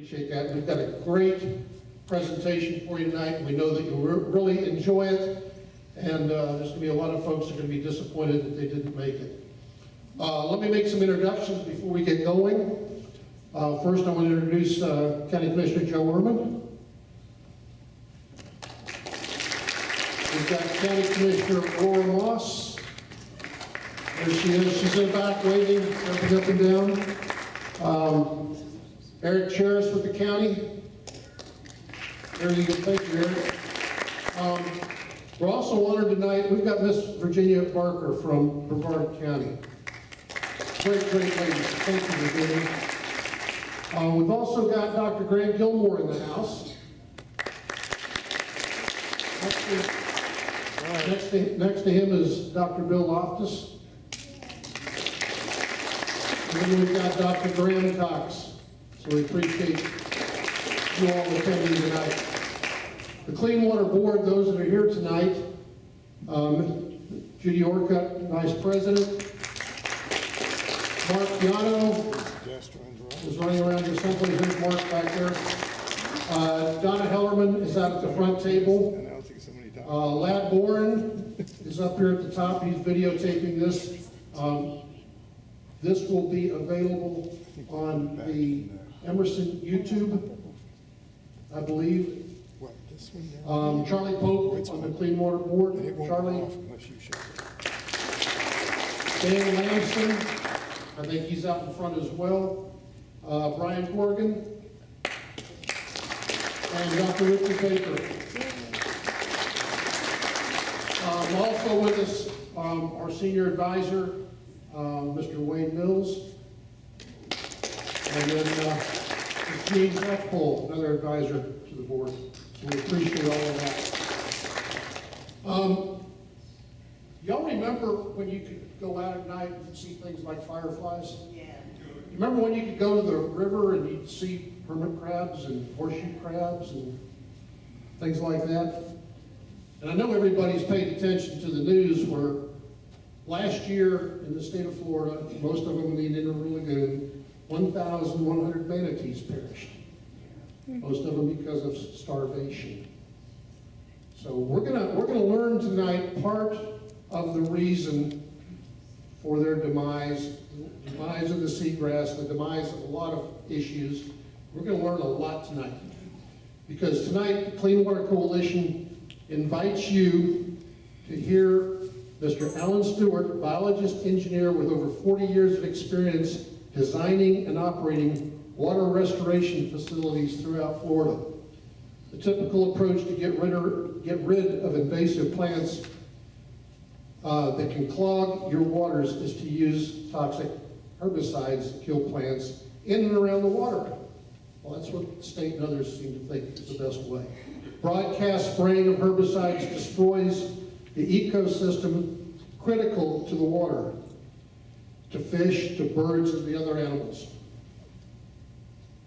Appreciate that. We've got a great presentation for you tonight. We know that you'll really enjoy it, and there's going to be a lot of folks that are going to be disappointed that they didn't make it. Let me make some introductions before we get going. First, I want to introduce County Commissioner Joe Ehrman. We've got County Commissioner Laura Moss. There she is. She's in the back waving, jumping up and down. Eric Cheris with the county. There you go. Thank you, Eric. We're also honored tonight. We've got Miss Virginia Barker from Brevard County. Great lady. Thank you, Virginia. We've also got Dr. Grant Gilmore in the house. Next to him is Dr. Bill Loftus. And then we've got Dr. Graham Cox. So we appreciate you all attending tonight. The Clean Water Board, those that are here tonight, Judy Orcutt, Vice President. Mark Piano is running around here someplace. There's Mark back there. Donna Hellerman is out at the front table. Lad Boren is up here at the top. He's videotaping this. This will be available on the Emerson YouTube, I believe. Charlie Pope on the Clean Water Board. Charlie. Dan Lamson, I think he's out in front as well. Brian Corrigan. And Dr. Richard Baker. Also with us, our senior advisor, Mr. Wayne Mills. And then Mr. Gene Beckpole, another advisor to the board. So we appreciate all of that. Y'all remember when you could go out at night and see things like fireflies? Yeah. You remember when you could go to the river and you'd see hermit crabs and horseshoe crabs and things like that? And I know everybody's paid attention to the news where last year in the state of Florida, most of them in the Indian Lagoon, 1,100 manatees perished. Most of them because of starvation. So we're gonna learn tonight part of the reason for their demise, the demise of the seagrass, the demise of a lot of issues. We're gonna learn a lot tonight. Because tonight, the Clean Water Coalition invites you to hear Mr. Allen Stewart, biologist engineer with over 40 years of experience designing and operating water restoration facilities throughout Florida. The typical approach to get rid of invasive plants that can clog your waters is to use toxic herbicides to kill plants in and around the water. Well, that's what the state and others seem to think is the best way. Broadcast spraying of herbicides destroys the ecosystem critical to the water, to fish, to birds, and the other animals.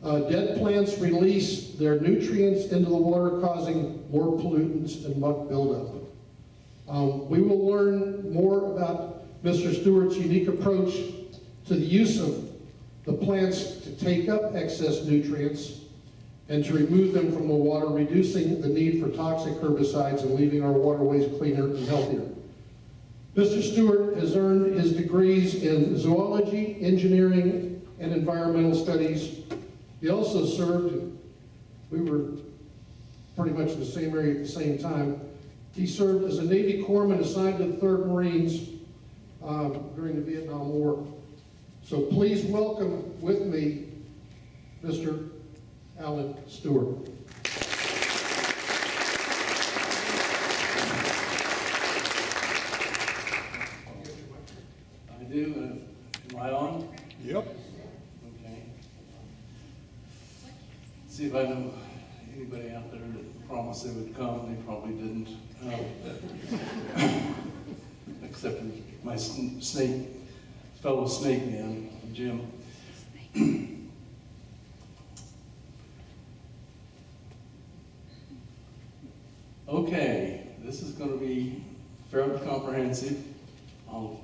Dead plants release their nutrients into the water, causing more pollutants and muck buildup. We will learn more about Mr. Stewart's unique approach to the use of the plants to take up excess nutrients and to remove them from the water, reducing the need for toxic herbicides and leaving our waterways cleaner and healthier. Mr. Stewart has earned his degrees in zoology, engineering, and environmental studies. He also served, we were pretty much in the same area at the same time. He served as a Navy corpsman assigned to the 3rd Marines during the Vietnam War. So please welcome with me Mr. Allen Stewart. I do. Am I on? Yep. Okay. See if I know anybody out there that promised they would come. They probably didn't. Except for my fellow snake man, Jim. Okay, this is going to be fairly comprehensive. I'll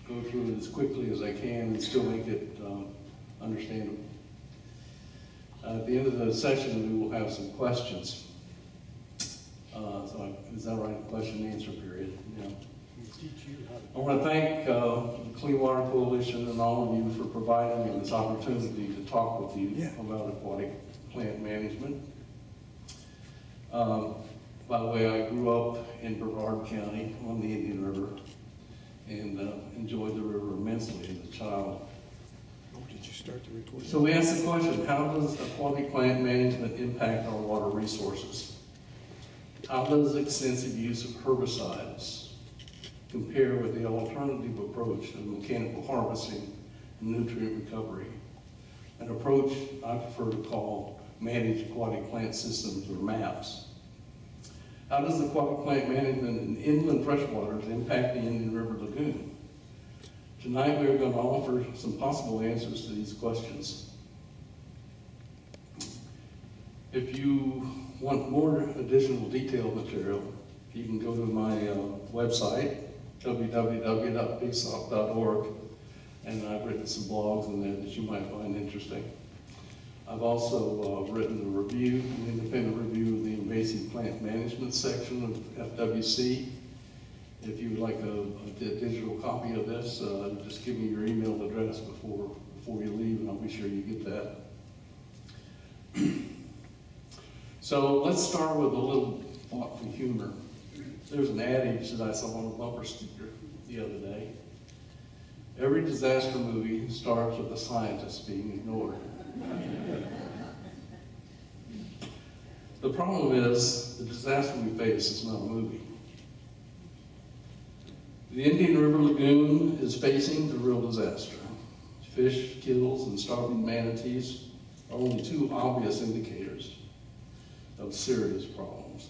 go through it as quickly as I can and still make it understandable. At the end of the session, we will have some questions. Is that right? Question and answer period. Yeah. I want to thank the Clean Water Coalition and all of you for providing me this opportunity to talk with you about aquatic plant management. By the way, I grew up in Brevard County on the Indian River and enjoyed the river immensely as a child. Did you start the recording? So we asked the question, how does aquatic plant management impact our water resources? How does extensive use of herbicides compare with the alternative approach of mechanical harvesting and nutrient recovery? An approach I prefer to call managed aquatic plant systems, or MAPS. How does aquatic plant management in inland freshwaters impact the Indian River Lagoon? Tonight we are going to offer some possible answers to these questions. If you want more additional detailed material, you can go to my website, www.bsoc.org, and I've written some blogs in there that you might find interesting. I've also written a review, an independent review of the invasive plant management section of FWC. If you would like a digital copy of this, just give me your email address before you leave, and I'll be sure you get that. So let's start with a little thoughtful humor. There's an adage that I saw on a bumper sticker the other day. Every disaster movie starts with a scientist being ignored. The problem is, the disaster we face is not a movie. The Indian River Lagoon is facing the real disaster. Fish kills and starving manatees are only two obvious indicators of serious problems.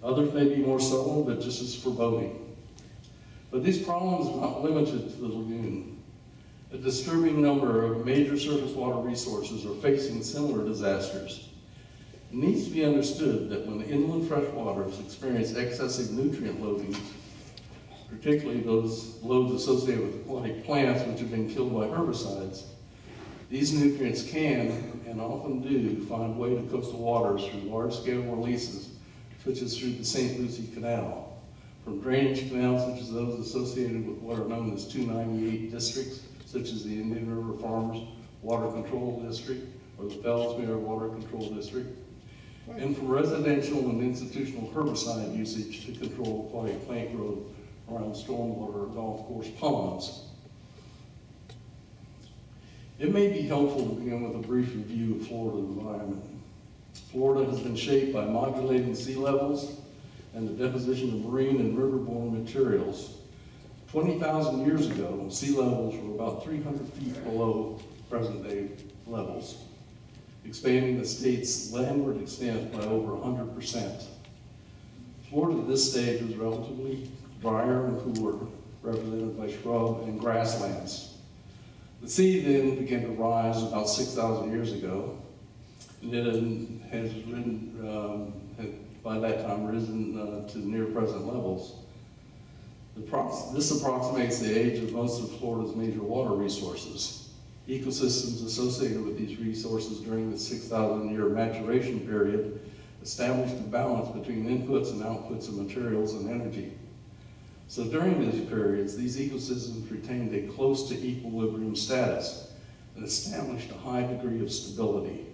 Others may be more subtle, but just as foreboding. But these problems are not limited to the lagoon. A disturbing number of major surface water resources are facing similar disasters. It needs to be understood that when inland freshwaters experience excessive nutrient loadings, particularly those loads associated with aquatic plants which have been killed by herbicides, these nutrients can, and often do, find way to coastal waters through large-scale releases, such as through the St. Lucie Canal, from drainage canals such as those associated with what are known as 298 districts, such as the Indian River Farmers Water Control District or the Fellsmere Water Control District, and from residential and institutional herbicide usage to control aquatic plant growth around stormwater or golf course ponds. It may be helpful to begin with a brief review of Florida's environment. Florida has been shaped by modulating sea levels and the deposition of marine and riverborne materials. 20,000 years ago, sea levels were about 300 feet below present-day levels, expanding the state's landward extent by over 100%. Florida at this stage was relatively drier and cooler, represented by shrub and grasslands. The sea then began to rise about 6,000 years ago, and it has had by that time risen to near present levels. This approximates the age of most of Florida's major water resources. Ecosystems associated with these resources during the 6,000-year maturation period established a balance between inputs and outputs of materials and energy. So during these periods, these ecosystems retained a close to equilibrium status and established a high degree of stability.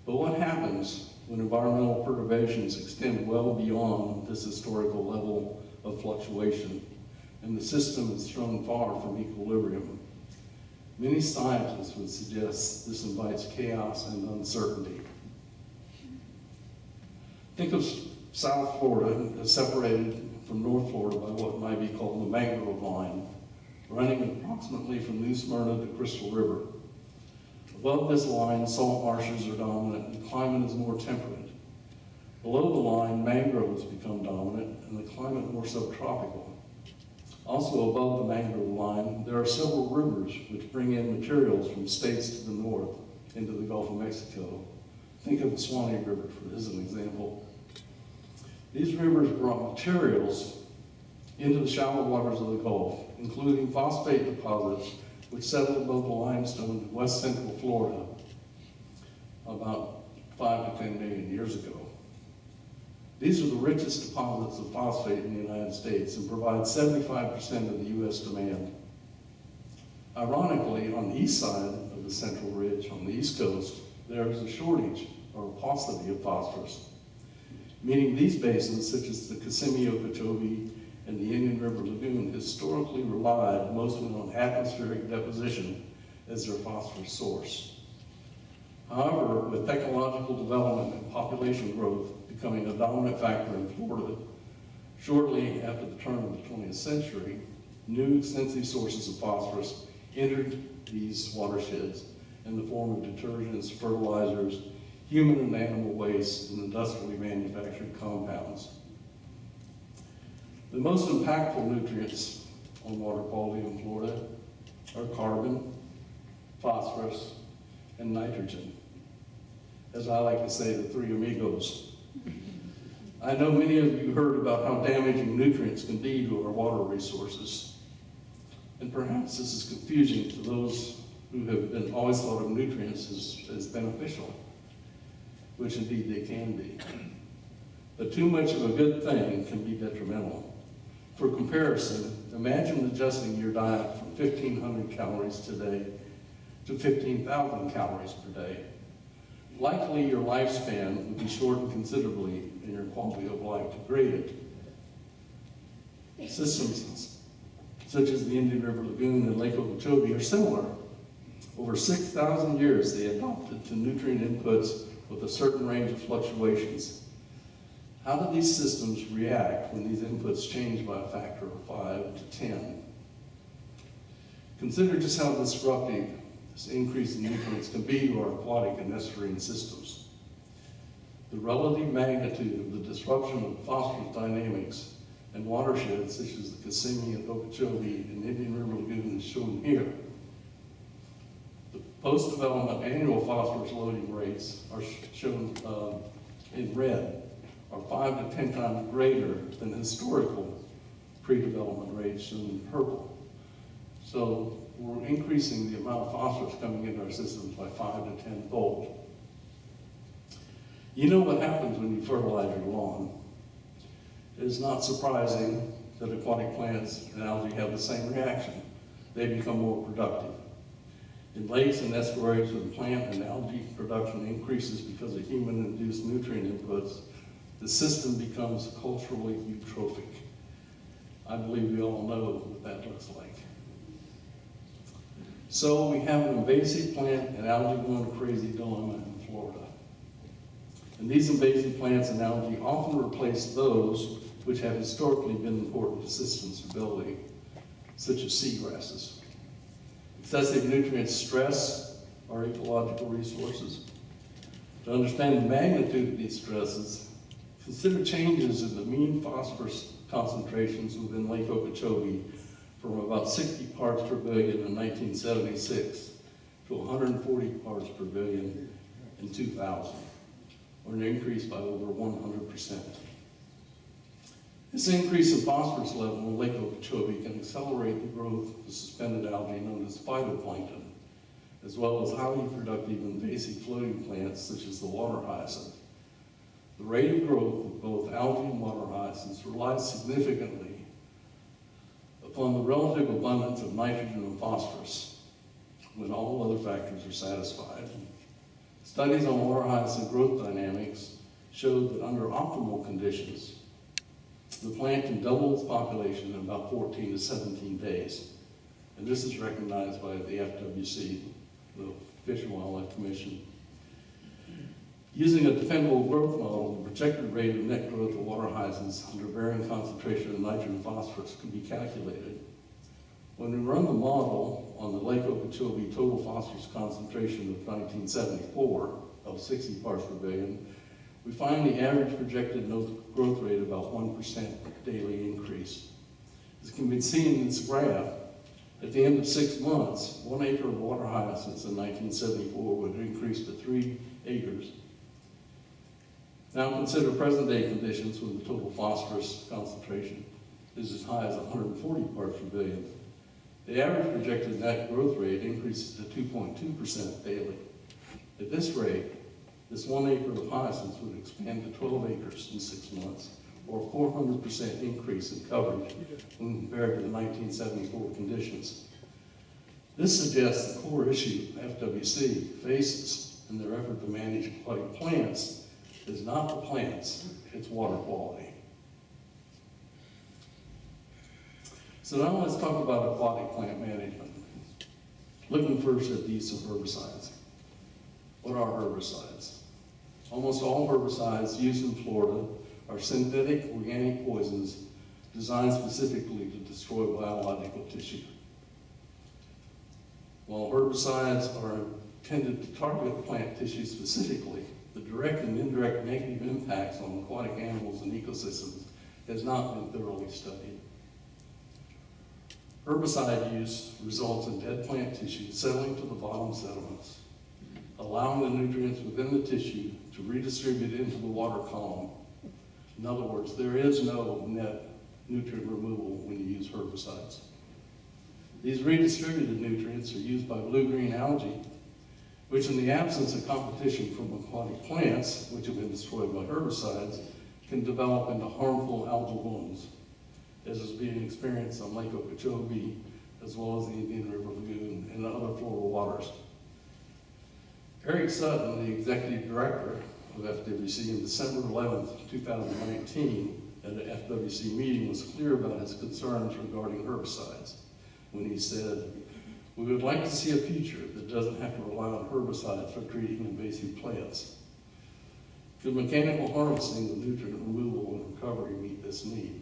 But what happens when environmental perturbations extend well beyond this historical level of fluctuation and the system is thrown far from equilibrium? Many scientists would suggest this invites chaos and uncertainty. Think of South Florida as separated from North Florida by what might be called the mangrove line, running approximately from New Smyrna to Crystal River. Above this line, salt marshes are dominant and the climate is more temperate. Below the line, mangroves become dominant and the climate more subtropical. Also above the mangrove line, there are several rivers which bring in materials from states to the north into the Gulf of Mexico. Think of the Swanee River as an example. These rivers brought materials into the shallow waters of the Gulf, including phosphate deposits which settled above the limestone in west central Florida. about 5 to 10 million years ago. These are the richest deposits of phosphate in the United States and provide 75% of the U.S. demand. Ironically, on the east side of the Central Ridge, on the East Coast, there is a shortage or a paucity of phosphorus, meaning these basins, such as the Kissimmee, Okeechobee, and the Indian River Lagoon, historically relied mostly on atmospheric deposition as their phosphorus source. However, with technological development and population growth becoming a dominant factor in Florida, shortly after the turn of the 20th century, new extensive sources of phosphorus entered these watersheds in the form of detergents, fertilizers, human and animal waste, and industrially manufactured compounds. The most impactful nutrients on water quality in Florida are carbon, phosphorus, and nitrogen. As I like to say, the three amigos. I know many of you heard about how damaging nutrients can be to our water resources. And perhaps this is confusing to those who have been always thought of nutrients as beneficial, which indeed they can be. But too much of a good thing can be detrimental. For comparison, imagine adjusting your diet from 1,500 calories today to 15,000 calories per day. Likely your lifespan would be shortened considerably and your quality of life degraded. Systems such as the Indian River Lagoon and Lake Okeechobee are similar. Over 6,000 years they adopted to nutrient inputs with a certain range of fluctuations. How do these systems react when these inputs change by a factor of 5 to 10? Consider just how disruptive this increase in nutrients can be to our aquatic and estuarine systems. The relative magnitude of the disruption of phosphorus dynamics and watersheds such as the Kissimmee and Okeechobee and Indian River Lagoon is shown here. The post-development annual phosphorus loading rates are shown in red, are 5 to 10 times greater than historical pre-development rates shown in purple. So we're increasing the amount of phosphorus coming into our systems by 5 to 10-fold. You know what happens when you fertilize your lawn. It is not surprising that aquatic plants and algae have the same reaction. They become more productive. In lakes and estuaries where the plant and algae production increases because of human-induced nutrient inputs, the system becomes culturally eutrophic. I believe we all know what that looks like. So we have an invasive plant and algae going crazy dilemma in Florida. And these invasive plants and algae often replace those which have historically been important to system stability, such as seagrasses. Excessive nutrient stress our ecological resources. To understand the magnitude of these stresses, consider changes in the mean phosphorus concentrations within Lake Okeechobee from about 60 parts per billion in 1976 to 140 parts per billion in 2000, or an increase by over 100%. This increase in phosphorus level in Lake Okeechobee can accelerate the growth of suspended algae known as phytoplankton, as well as highly productive invasive floating plants such as the water hyacinth. The rate of growth of both algae and water hyacinths relies significantly upon the relative abundance of nitrogen and phosphorus when all other factors are satisfied. Studies on water hyacinth growth dynamics showed that under optimal conditions, the plant can double its population in about 14 to 17 days. And this is recognized by the FWC, the Fish and Wildlife Commission. Using a dependable growth model, the projected rate of net growth of water hyacinths under varying concentration of nitrogen and phosphorus can be calculated. When we run the model on the Lake Okeechobee total phosphorus concentration of 1974 of 60 parts per billion, we find the average projected growth rate about 1% daily increase. As can be seen in this graph, at the end of 6 months, 1 acre of water hyacinths in 1974 would increase to 3 acres. Now consider present-day conditions when the total phosphorus concentration is as high as 140 parts per billion. The average projected net growth rate increases to 2.2% daily. At this rate, This 1 acre of hyacinths would expand to 12 acres in 6 months, or a 400% increase in coverage when compared to the 1974 conditions. This suggests the core issue FWC faces in their effort to manage aquatic plants is not the plants, it's water quality. So now let's talk about aquatic plant management. Looking first at the use of herbicides. What are herbicides? Almost all herbicides used in Florida are synthetic organic poisons designed specifically to destroy biological tissue. While herbicides are intended to target plant tissue specifically, the direct and indirect negative impacts on aquatic animals and ecosystems has not been thoroughly studied. Herbicide use results in dead plant tissue settling to the bottom sediments, allowing the nutrients within the tissue to redistribute into the water column. In other words, there is no net nutrient removal when you use herbicides. These redistributed nutrients are used by blue-green algae, which in the absence of competition from aquatic plants, which have been destroyed by herbicides, can develop into harmful algal blooms, as is being experienced on Lake Okeechobee, as well as the Indian River Lagoon and other Florida waters. Eric Sutton, the executive director of FWC, in December 11, 2019, at an FWC meeting, was clear about his concerns regarding herbicides when he said, "We would like to see a future that doesn't have to rely on herbicides for treating invasive plants. Could mechanical harvesting of nutrient removal and recovery meet this need?"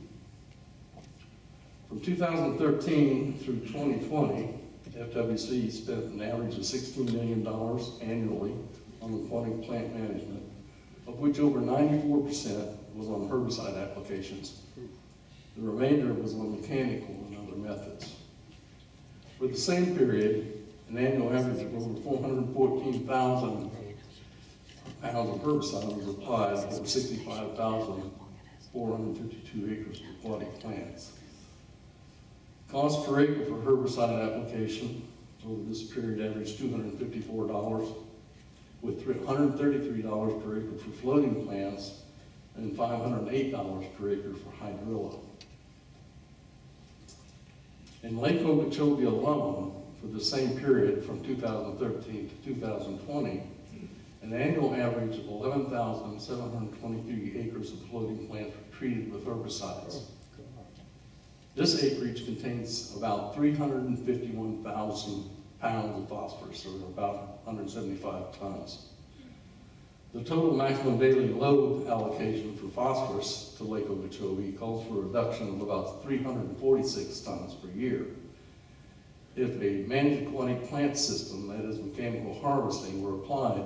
From 2013 through 2020, FWC spent an average of $16 million annually on aquatic plant management, of which over 94% was on herbicide applications. The remainder was on mechanical and other methods. For the same period, an annual average of over 414,000 pounds of herbicide was applied over 65,452 acres of aquatic plants. Cost per acre for herbicide application over this period averaged $254, with $133 per acre for floating plants and $508 per acre for hydrilla. In Lake Okeechobee alone, for the same period from 2013 to 2020, an annual average of 11,723 acres of floating plants were treated with herbicides. This acreage contains about 351,000 pounds of phosphorus, or about 175 tons. The total maximum daily load allocation for phosphorus to Lake Okeechobee calls for a reduction of about 346 tons per year. If a managed aquatic plant system, that is mechanical harvesting, were applied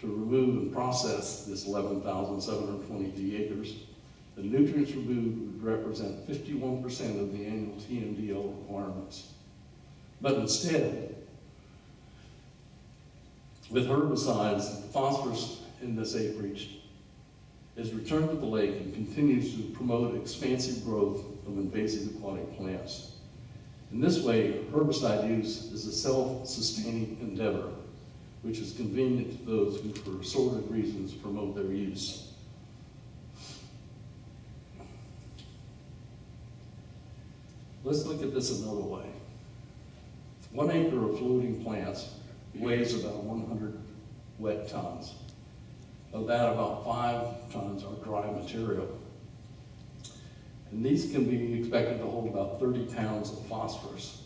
to remove and process this 11,723 acres, the nutrients removed would represent 51% of the annual TMDL requirements. But instead, with herbicides, the phosphorus in this acreage is returned to the lake and continues to promote expansive growth of invasive aquatic plants. In this way, herbicide use is a self-sustaining endeavor, which is convenient to those who, for assorted reasons, promote their use. Let's look at this another way. 1 acre of floating plants weighs about 100 wet tons. Of that, about 5 tons are dry material. And these can be expected to hold about 30 pounds of phosphorus.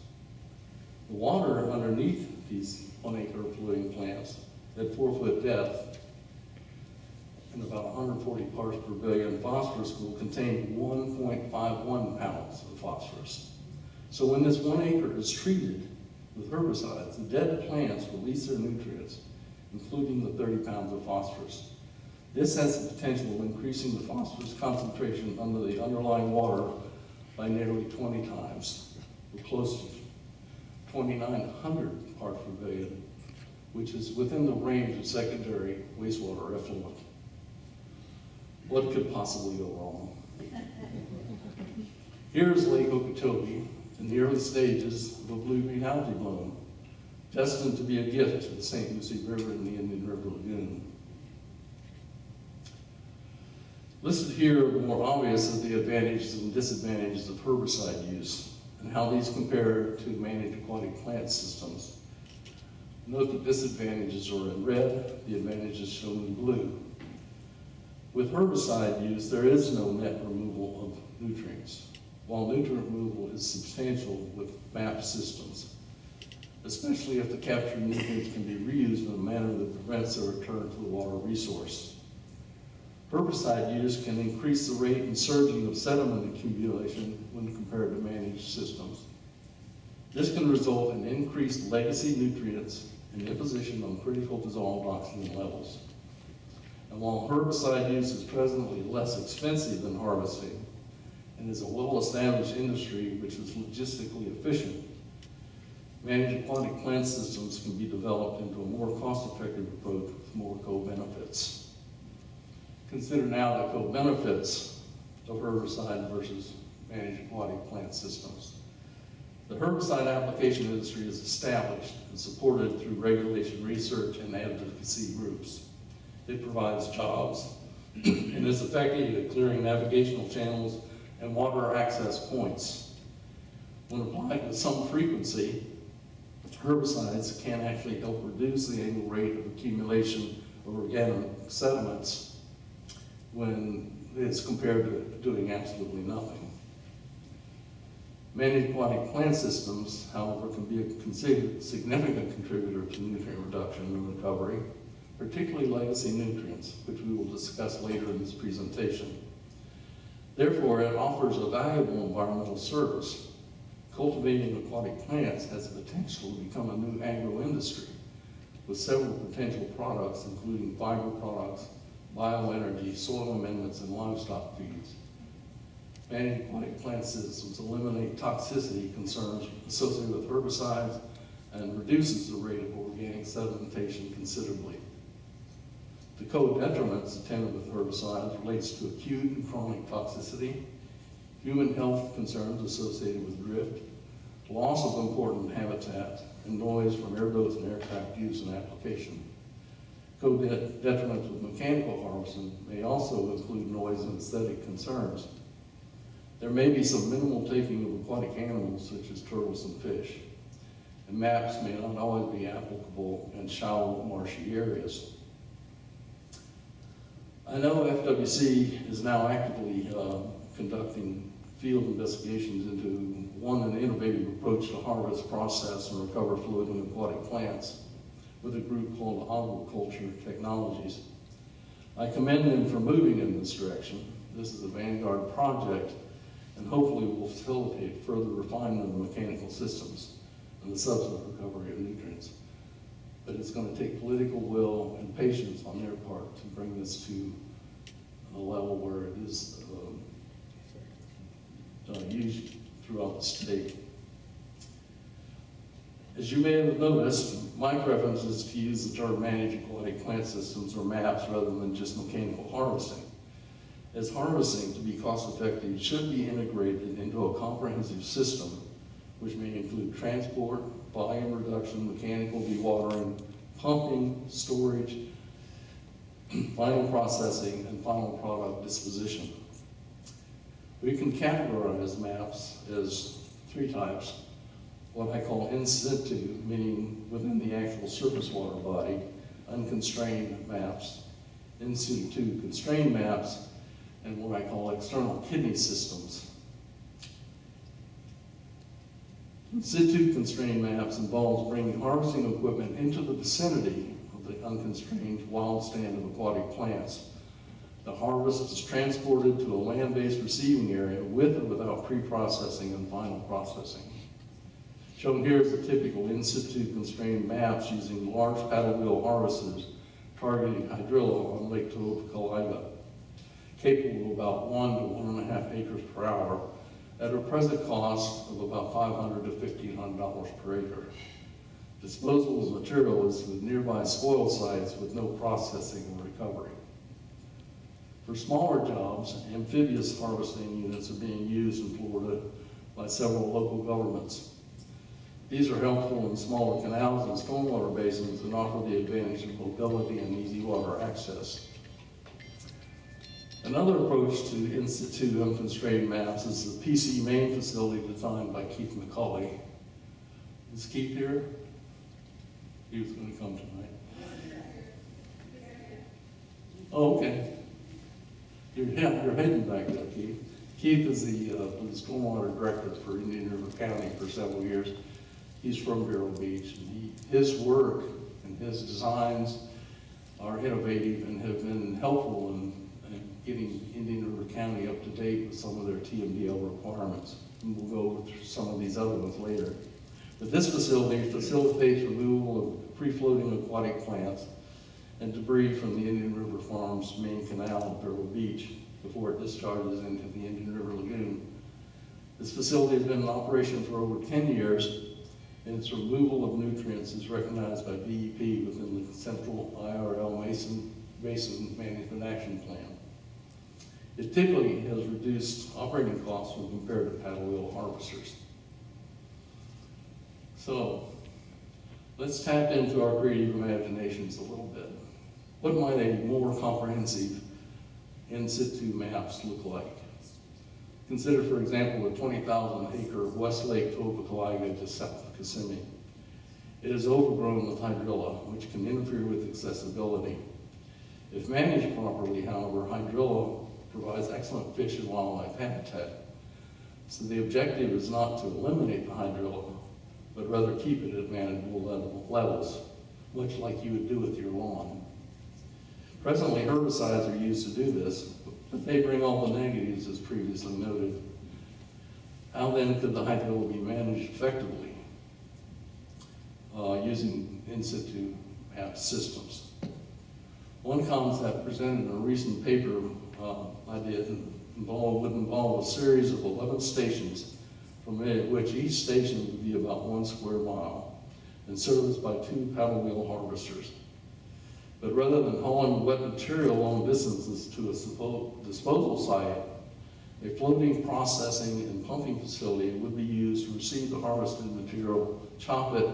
The water underneath these 1 acre of floating plants at 4-foot depth and about 140 parts per billion phosphorus will contain 1.51 pounds of phosphorus. So when this 1 acre is treated with herbicides, the dead plants release their nutrients, including the 30 pounds of phosphorus. This has the potential of increasing the phosphorus concentration under the underlying water by nearly 20 times, or close to 2,900 parts per billion, which is within the range of secondary wastewater effluent. What could possibly go wrong? Here's Lake Okeechobee in the early stages of a blue-green algae bloom, destined to be a gift to the St. Lucie River and the Indian River Lagoon. Listed here are more obvious of the advantages and disadvantages of herbicide use and how these compare to managed aquatic plant systems. Note the disadvantages are in red, the advantages shown in blue. With herbicide use, there is no net removal of nutrients, while nutrient removal is substantial with MAP systems, especially if the captured nutrients can be reused in a manner that prevents their return to the water resource. Herbicide use can increase the rate and surging of sediment accumulation when compared to managed systems. This can result in increased legacy nutrients and imposition on critical dissolved oxygen levels. And while herbicide use is presently less expensive than harvesting and is a well-established industry which is logistically efficient, managed aquatic plant systems can be developed into a more cost-effective approach with more co-benefits. Consider now the co-benefits of herbicide versus managed aquatic plant systems. The herbicide application industry is established and supported through regulation research and advocacy groups. It provides jobs and is effective at clearing navigational channels and water access points. When applied with some frequency, herbicides can actually help reduce the annual rate of accumulation of organic sediments when it's compared to doing absolutely nothing. Managed aquatic plant systems, however, can be a significant contributor to nutrient reduction and recovery, particularly legacy nutrients, which we will discuss later in this presentation. Therefore, it offers a valuable environmental service. Cultivating aquatic plants has the potential to become a new agro-industry with several potential products, including fiber products, bioenergy, soil amendments, and livestock feeds. Managed aquatic plant systems eliminate toxicity concerns associated with herbicides and reduces the rate of organic sedimentation considerably. The co-detriments attended with herbicides relates to acute and chronic toxicity, human health concerns associated with drift, loss of important habitat, and noise from air dose and aircraft use and application. Co-detriments with mechanical harvesting may also include noise and aesthetic concerns. There may be some minimal taking of aquatic animals such as turtles and fish, and MAPs may not always be applicable in shallow, marshy areas. I know FWC is now actively conducting field investigations into an innovative approach to harvest, process, and recover fluid in aquatic plants with a group called Aquaculture Technologies. I commend them for moving in this direction. This is a vanguard project and hopefully will facilitate further refinement of mechanical systems and the subsequent recovery of nutrients. But it's going to take political will and patience on their part to bring this to a level where it is used throughout the state. As you may have noticed, my preference is to use the term managed aquatic plant systems or MAPs rather than just mechanical harvesting. As harvesting, to be cost effective, should be integrated into a comprehensive system which may include transport, volume reduction, mechanical dewatering, pumping, storage, final processing, and final product disposition. We can categorize MAPs as three types. What I call in situ, meaning within the actual surface water body, unconstrained MAPs, in situ constrained MAPs, and what I call external kidney systems. In situ constrained MAPs involves bringing harvesting equipment into the vicinity of the unconstrained wild stand of aquatic plants. The harvest is transported to a land-based receiving area with or without pre-processing and final processing. Shown here is the typical in situ constrained MAPs using large paddle wheel harvesters targeting hydrilla on Lake Toluca, capable of about 1 to 1.5 acres per hour at a present cost of about $500 to $1,500 per acre. Disposal of material is with nearby spoil sites with no processing or recovery. For smaller jobs, amphibious harvesting units are being used in Florida by several local governments. These are helpful in smaller canals and stormwater basins and offer the advantage of mobility and easy water access. Another approach to in situ unconstrained maps is the PC main facility designed by Keith McCauley. Is Keith here? He was going to come tonight. Oh, okay. You're heading back there, Keith. Keith is the stormwater director for Indian River County for several years. He's from Vero Beach, and his work and his designs are innovative and have been helpful in getting Indian River County up to date with some of their TMDL requirements. And we'll go over some of these other ones later. But this facility facilitates removal of free-floating aquatic plants and debris from the Indian River Farm's main canal at Vero Beach before it discharges into the Indian River Lagoon. This facility has been in operation for over 10 years, and its removal of nutrients is recognized by DEP within the Central IRL Basin Management Action Plan. It typically has reduced operating costs when compared to paddle wheel harvesters. So, let's tap into our creative imaginations a little bit. What might a more comprehensive in situ maps look like? Consider, for example, the 20,000-acre West Lake Toba-Caliga just south of Kissimmee. It is overgrown with hydrilla, which can interfere with accessibility. If managed properly, however, hydrilla provides excellent fish and wildlife habitat. So the objective is not to eliminate the hydrilla, but rather keep it at manageable levels, much like you would do with your lawn. Presently, herbicides are used to do this, but they bring all the negatives, as previously noted. How then could the hydrilla be managed effectively using in situ map systems? One concept presented in a recent paper I did would involve a series of 11 stations, from which each station would be about 1 square mile and serviced by 2 paddle wheel harvesters. But rather than hauling wet material long distances to a disposal site, a floating processing and pumping facility would be used to receive the harvested material, chop it,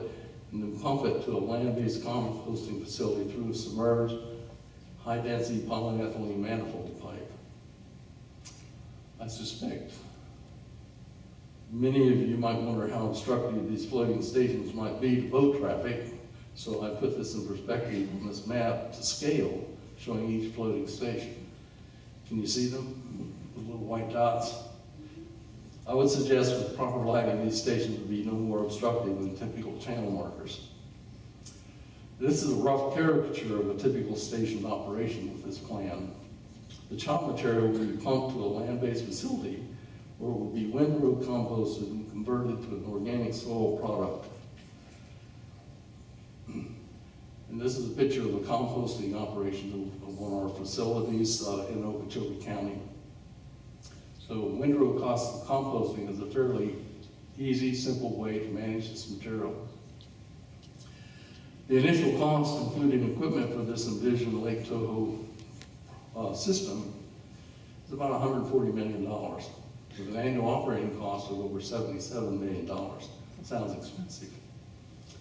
and then pump it to a land-based composting facility through a submerged, high-density polyethylene manifold pipe. I suspect many of you might wonder how obstructive these floating stations might be to boat traffic. So I put this in perspective on this map to scale, showing each floating station. Can you see them? The little white dots? I would suggest with proper lighting, these stations would be no more obstructive than typical channel markers. This is a rough caricature of a typical station operation with this plan. The chop material will be pumped to a land-based facility where it will be windrow composted and converted to an organic soil product. And this is a picture of a composting operation of one of our facilities in Okeechobee County. So windrow composting is a fairly easy, simple way to manage this material. The initial cost, including equipment for this envisioned Lake Toho system, is about $140 million, with an annual operating cost of over $77 million. Sounds expensive.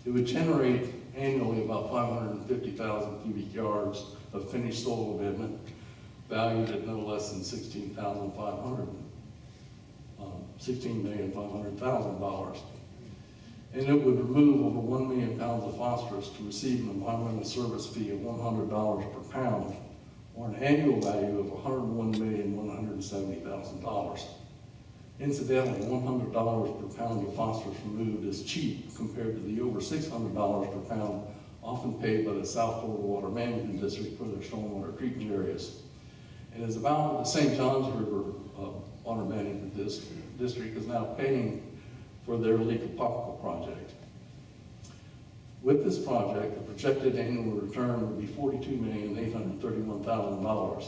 It would generate annually about 550,000 cubic yards of finished soil amendment, valued at no less than $16,500,000. And it would remove over 1 million pounds of phosphorus to receive an environmental service fee of $100 per pound, or an annual value of $101,170,000. Incidentally, $100 per pound of phosphorus removed is cheap compared to the over $600 per pound often paid by the South Florida Water Management District for their stormwater treatment areas. And is about the St. Johns River Water Management District is now paying for their Lake Apopka project. With this project, the projected annual return would be $42,831,000,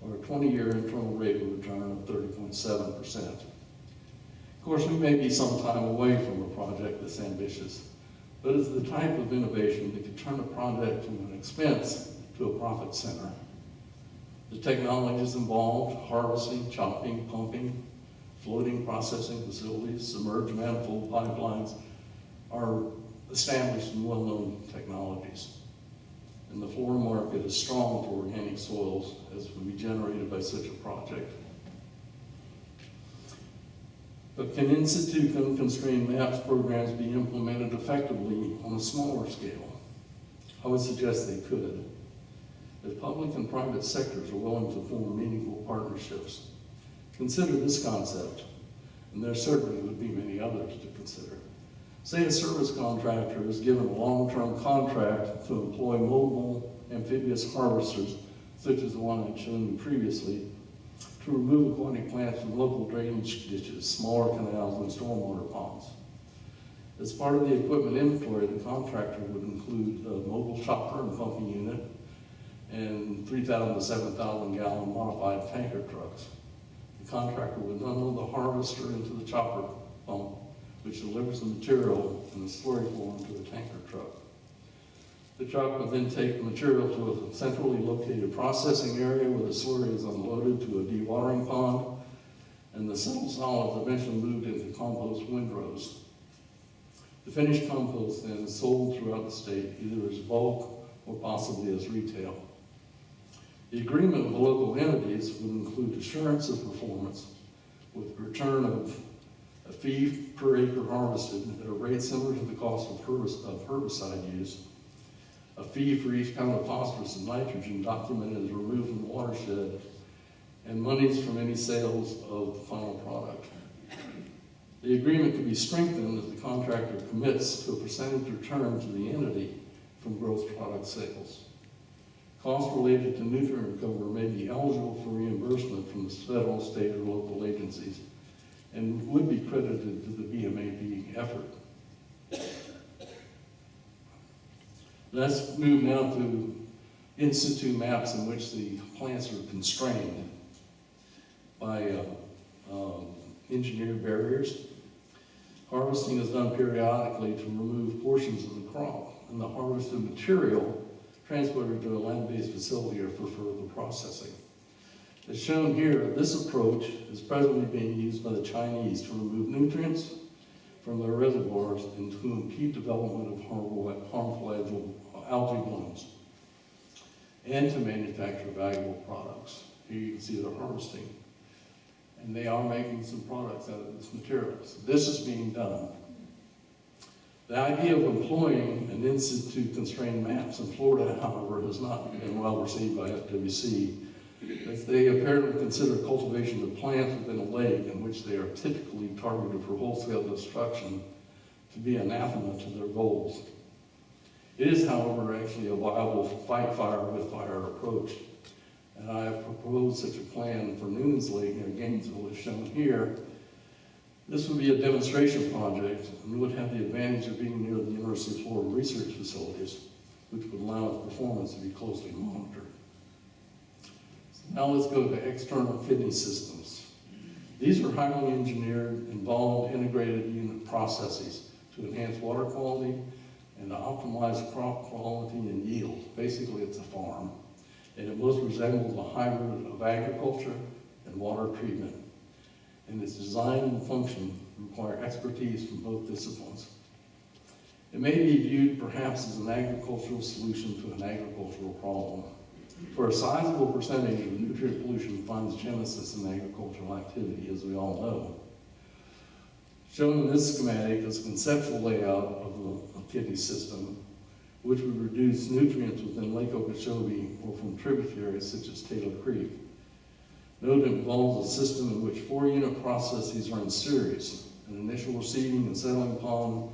or a 20-year internal rate of return of 30.7%. Of course, we may be some time away from a project this ambitious, but it's the type of innovation that could turn a project from an expense to a profit center. The technologies involved, harvesting, chopping, pumping, floating processing facilities, submerged manifold pipelines, are established and well-known technologies. and the Florida market is strong for organic soils as would be generated by such a project. But can in-situ unconstrained maps programs be implemented effectively on a smaller scale? I would suggest they could, if public and private sectors are willing to form meaningful partnerships. Consider this concept, and there certainly would be many others to consider. Say a service contractor is given a long-term contract to employ mobile amphibious harvesters, such as the one I'd shown you previously, to remove aquatic plants from local drainage ditches, smaller canals, and stormwater ponds. As part of the equipment inventory, the contractor would include a mobile chopper and pumping unit and 3,000 to 7,000 gallon modified tanker trucks. The contractor would unload the harvester into the chopper pump, which delivers the material in a slurry form to a tanker truck. The truck would then take the material to a centrally located processing area where the slurry is unloaded to a dewatering pond, and the settled solids eventually moved into compost windrows. The finished compost then is sold throughout the state, either as bulk or possibly as retail. The agreement with the local entities would include assurance of performance with return of a fee per acre harvested at a rate similar to the cost of herbicide use, a fee for each pound of phosphorus and nitrogen documented as removed from the watershed, and monies from any sales of the final product. The agreement could be strengthened if the contractor commits to a percentage return to the entity from gross product sales. Costs related to nutrient recovery may be eligible for reimbursement from the federal, state, or local agencies, and would be credited to the BMAP effort. Let's move now to in-situ maps in which the plants are constrained by engineered barriers. Harvesting is done periodically to remove portions of the crop, and the harvested material transported to a land-based facility or for further processing. As shown here, this approach is presently being used by the Chinese to remove nutrients from their reservoirs and to impede development of harmful algae blooms, and to manufacture valuable products. Here you can see they're harvesting, and they are making some products out of this material. So this is being done. The idea of employing an in-situ constrained maps in Florida, however, has not been well received by CWC, as they apparently consider cultivation of plants within a lake in which they are typically targeted for wholesale destruction to be anathema to their goals. It is, however, actually a viable fight fire with fire approach, and I have proposed such a plan for Noonan's Lake near Gainesville, as shown here. This would be a demonstration project and would have the advantage of being near the University of Florida research facilities, which would allow its performance to be closely monitored. So now let's go to external kidney systems. These are highly engineered, involved, integrated unit processes to enhance water quality and to optimize crop quality and yield. Basically, it's a farm, and it most resembles a hybrid of agriculture and water treatment. And its design and function require expertise from both disciplines. It may be viewed perhaps as an agricultural solution to an agricultural problem. For a sizable percentage of nutrient pollution finds genesis in agricultural activity, as we all know. Shown in this schematic is a conceptual layout of a kidney system, which would reduce nutrients within Lake Okeechobee or from tributaries such as Taylor Creek. Note it involves a system in which 4 unit processes are in series: an initial receiving and settling pond,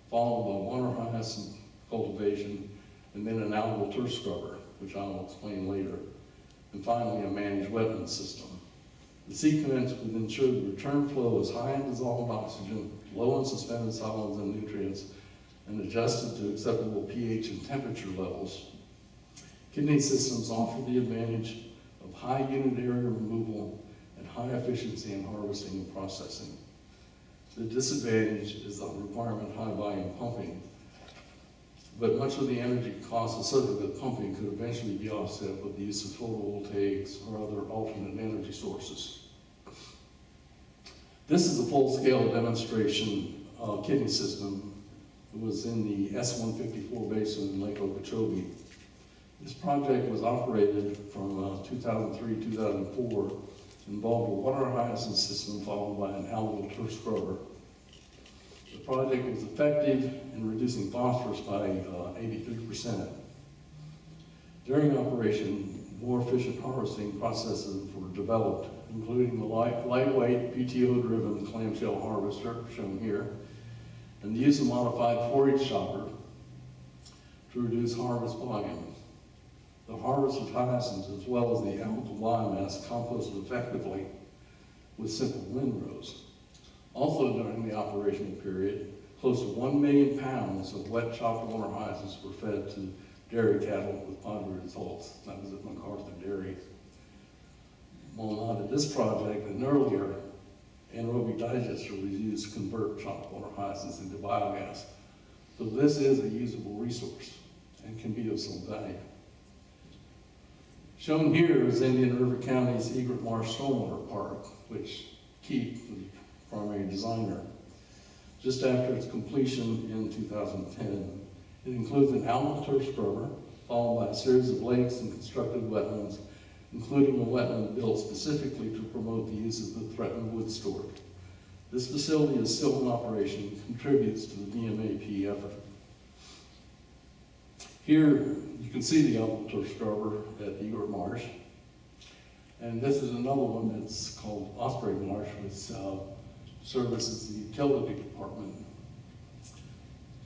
followed by water hyacinth cultivation, and then an algal turf scrubber, which I will explain later, and finally a managed wetland system. The sequence would ensure the return flow is high in dissolved oxygen, low in suspended solids and nutrients, and adjusted to acceptable pH and temperature levels. Kidney systems offer the advantage of high unit area removal and high efficiency in harvesting and processing. The disadvantage is the requirement of high volume pumping, but much of the energy costs associated with pumping could eventually be offset with the use of photovoltaics or other alternate energy sources. This is a full-scale demonstration kidney system. It was in the S-154 basin in Lake Okeechobee. This project was operated from 2003-2004, involved a water hyacinth system followed by an algal turf scrubber. The project was effective in reducing phosphorus by 83%. During operation, more efficient harvesting processes were developed, including the lightweight PTO-driven clamshell harvester, shown here, and the use of modified forage chopper to reduce harvest volume. The harvest of hyacinths, as well as the algal biomass, composted effectively with simple windrows. Also during the operational period, close to 1 million pounds of wet chopped water hyacinths were fed to dairy cattle with positive results. That was at MacArthur Dairy. While not at this project, an earlier anaerobic digester was used to convert chopped water hyacinths into biogas. So this is a usable resource and can be of some value. Shown here is Indian River County's Egret Marsh Stormwater Park, which Keith was the primary designer. Just after its completion in 2010, it includes an algal turf scrubber, followed by a series of lakes and constructed wetlands, including a wetland built specifically to promote the use of the threatened wood stored. This facility is still in operation and contributes to the DMAP effort. Here, you can see the algal turf scrubber at Egret Marsh. And this is another one that's called Osprey Marsh, which services the utility department.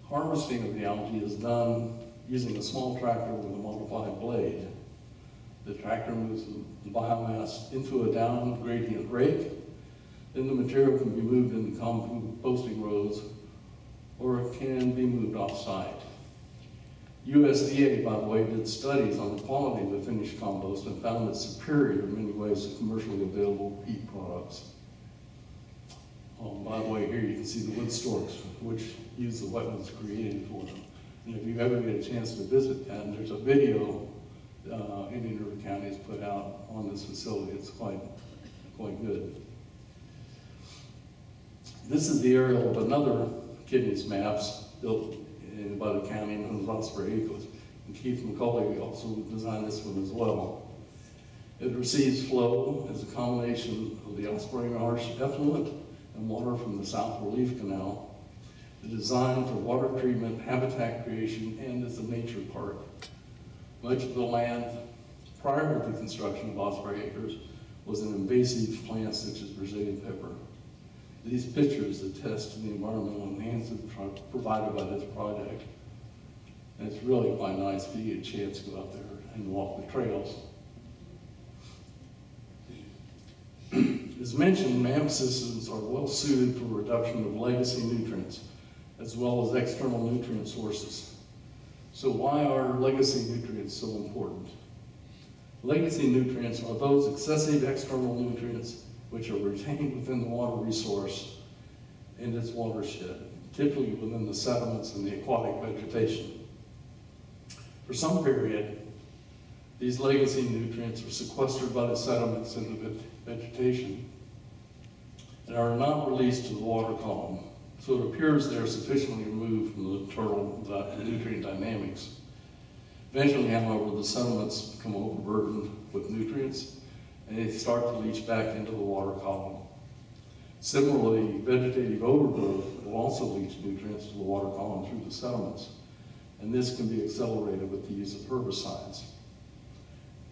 Harvesting of the algae is done using a small tractor with a modified blade. The tractor moves the biomass into a down gradient rake. Then the material can be moved into composting rows, or it can be moved off-site. USDA, by the way, did studies on the quality of the finished compost and found it superior in many ways to commercially available peat products. By the way, here you can see the wood storks, which use the wetlands created for them. And if you ever get a chance to visit that, there's a video Indian River County has put out on this facility. It's quite good. This is the aerial of another kidneys maps built by the county known as Osprey Ecos. And Keith McCauley also designed this one as well. It receives flow as a combination of the Osprey Marsh effluent and water from the South Relief Canal. It's designed for water treatment, habitat creation, and as a nature park. Much of the land prior to the construction of Osprey Acres was an invasive plant such as Brazilian pepper. These pictures attest to the environmental enhancement provided by this project. And it's really quite nice if you get a chance to go out there and walk the trails. As mentioned, MAM systems are well suited for reduction of legacy nutrients, as well as external nutrient sources. So why are legacy nutrients so important? Legacy nutrients are those excessive external nutrients which are retained within the water resource and its watershed, typically within the sediments and the aquatic vegetation. For some period, these legacy nutrients are sequestered by the sediments in the vegetation and are not released to the water column. So it appears they're sufficiently removed from the internal nutrient dynamics. Eventually, however, the sediments become overburdened with nutrients and they start to leach back into the water column. Similarly, vegetative overgrowth will also leach nutrients to the water column through the sediments, and this can be accelerated with the use of herbicides.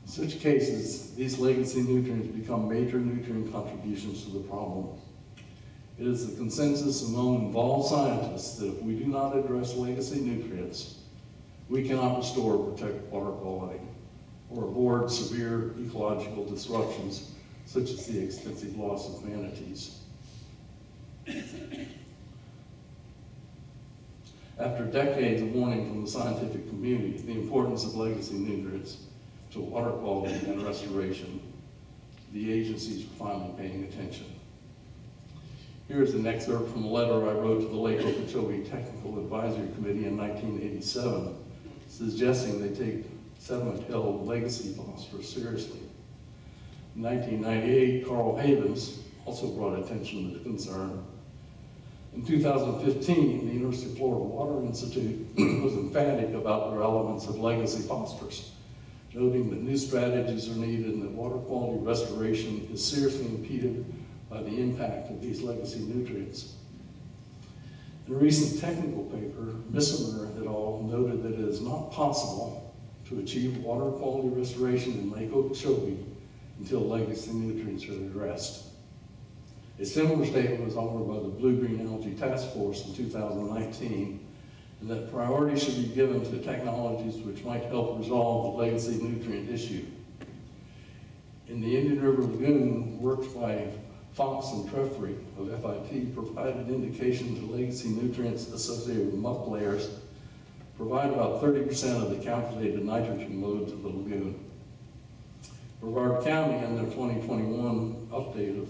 In such cases, these legacy nutrients become major nutrient contributions to the problem. It is the consensus among involved scientists that if we do not address legacy nutrients, we cannot restore or protect water quality or avoid severe ecological disruptions, such as the extensive loss of manatees. After decades of warning from the scientific community, the importance of legacy nutrients to water quality and restoration, the agencies are finally paying attention. Here's an excerpt from a letter I wrote to the Lake Okeechobee Technical Advisory Committee in 1987, suggesting they take sediment-held legacy phosphorus seriously. In 1998, Carl Havens also brought attention to the concern. In 2015, the University of Florida Water Institute was emphatic about the relevance of legacy phosphorus noting that new strategies are needed and that water quality restoration is seriously impeded by the impact of these legacy nutrients. In a recent technical paper, Missimer et al. Noted that it is not possible to achieve water quality restoration in Lake Okeechobee until legacy nutrients are addressed. A similar statement was offered by the Blue-Green Algae Task Force in 2019, and that priority should be given to technologies which might help resolve the legacy nutrient issue. In the Indian River Lagoon, work by Fox and Trefry of FIT provided indication that legacy nutrients associated with muck layers provide about 30% of the calculated nitrogen loads of the lagoon. Brevard County, in their 2021 update of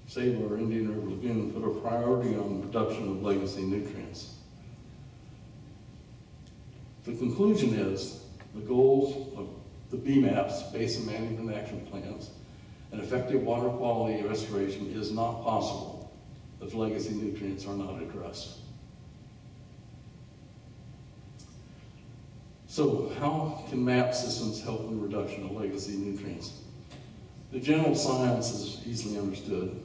Save Our Indian River Lagoon, put a priority on the reduction of legacy nutrients. The conclusion is the goals of the BMAPs, Basin Management Action Plans, and effective water quality restoration is not possible if legacy nutrients are not addressed. So how can MAP systems help in the reduction of legacy nutrients? The general science is easily understood.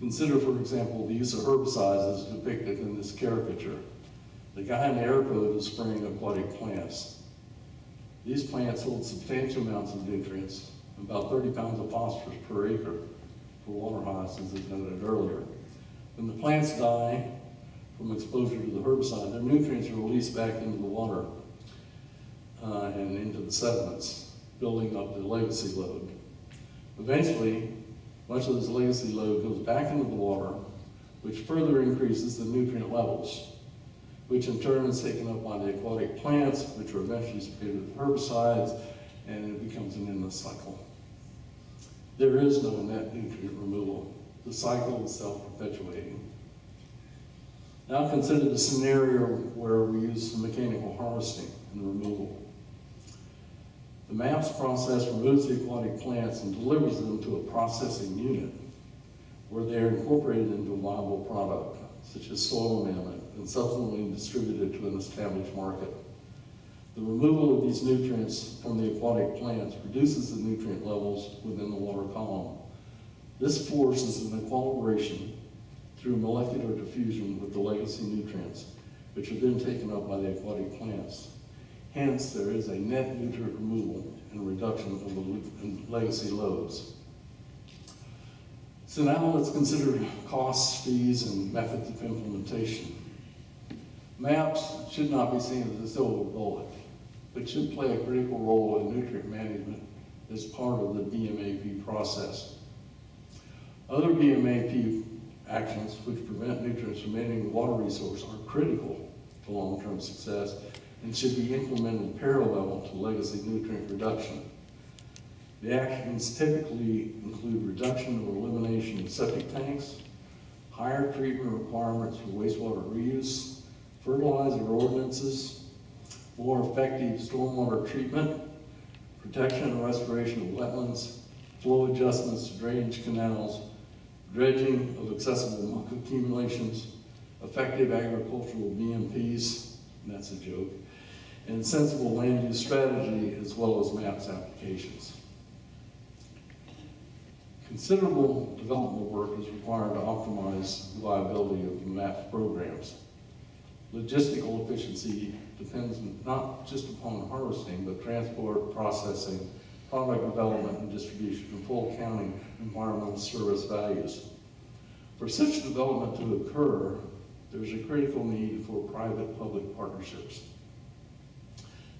Consider, for example, the use of herbicides as depicted in this caricature. The guy in the air code is spraying aquatic plants. These plants hold substantial amounts of nutrients, about 30 pounds of phosphorus per acre for water hyacinths, as noted earlier. When the plants die from exposure to the herbicide, their nutrients are released back into the water and into the sediments, building up the legacy load. Eventually, much of this legacy load goes back into the water, which further increases the nutrient levels, which in turn is taken up by the aquatic plants, which are eventually sprayed with herbicides, and it becomes an endless cycle. There is no net nutrient removal. The cycle is self-perpetuating. Now consider the scenario where we use mechanical harvesting and removal. The MAPS process removes the aquatic plants and delivers them to a processing unit where they are incorporated into a viable product, such as soil amendment, and subsequently distributed to an established market. The removal of these nutrients from the aquatic plants reduces the nutrient levels within the water column. This forces an equilibration through molecular diffusion with the legacy nutrients, which are then taken up by the aquatic plants. Hence, there is a net nutrient removal and reduction of the legacy loads. So now let's consider costs, fees, and methods of implementation. MAPS should not be seen as a silver bullet, but should play a critical role in nutrient management as part of the BMAP process. Other BMAP actions which prevent nutrients from entering the water resource are critical to long-term success and should be implemented parallel to legacy nutrient reduction. The actions typically include reduction or elimination of septic tanks, higher treatment requirements for wastewater reuse, fertilizer ordinances, more effective stormwater treatment, protection and restoration of wetlands, flow adjustments to drainage canals, dredging of accessible muck accumulations, effective agricultural BMPs, and that's a joke, and sensible land use strategy, as well as MAPS applications. Considerable development work is required to optimize the viability of the MAPS programs. Logistical efficiency depends not just upon harvesting, but transport, processing, product development, and distribution, and full counting environmental service values. For such development to occur, there's a critical need for private-public partnerships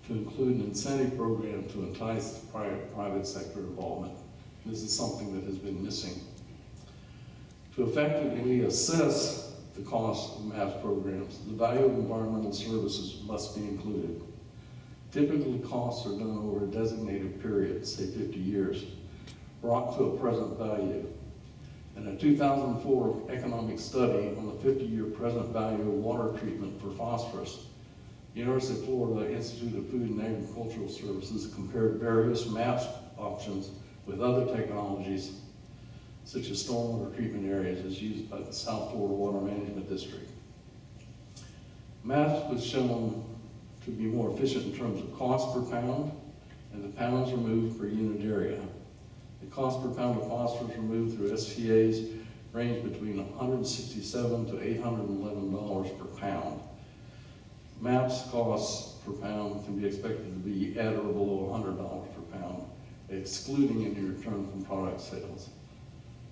to include an incentive program to entice private sector involvement. This is something that has been missing. To effectively assess the cost of MAPS programs, the value of environmental services must be included. Typically, costs are done over a designated period, say 50 years, brought to a present value. In a 2004 economic study on the 50-year present value of water treatment for phosphorus, the University of Florida Institute of Food and Agricultural Services compared various MAPS options with other technologies, such as stormwater treatment areas as used by the South Florida Water Management District. MAPS was shown to be more efficient in terms of cost per pound and the pounds removed per unit area. The cost per pound of phosphorus removed through STAs range between $167 to $811 per pound. MAP's costs per pound can be expected to be at or below $100 per pound, excluding any return from product sales.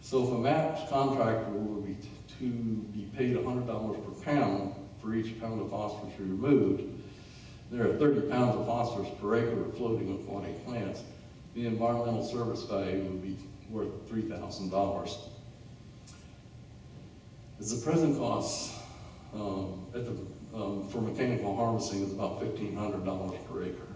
So if a MAP's contractor will be to be paid $100 per pound for each pound of phosphorus removed, there are 30 pounds of phosphorus per acre of floating aquatic plants. The environmental service value would be worth $3,000. As the present cost for mechanical harvesting is about $1,500 per acre.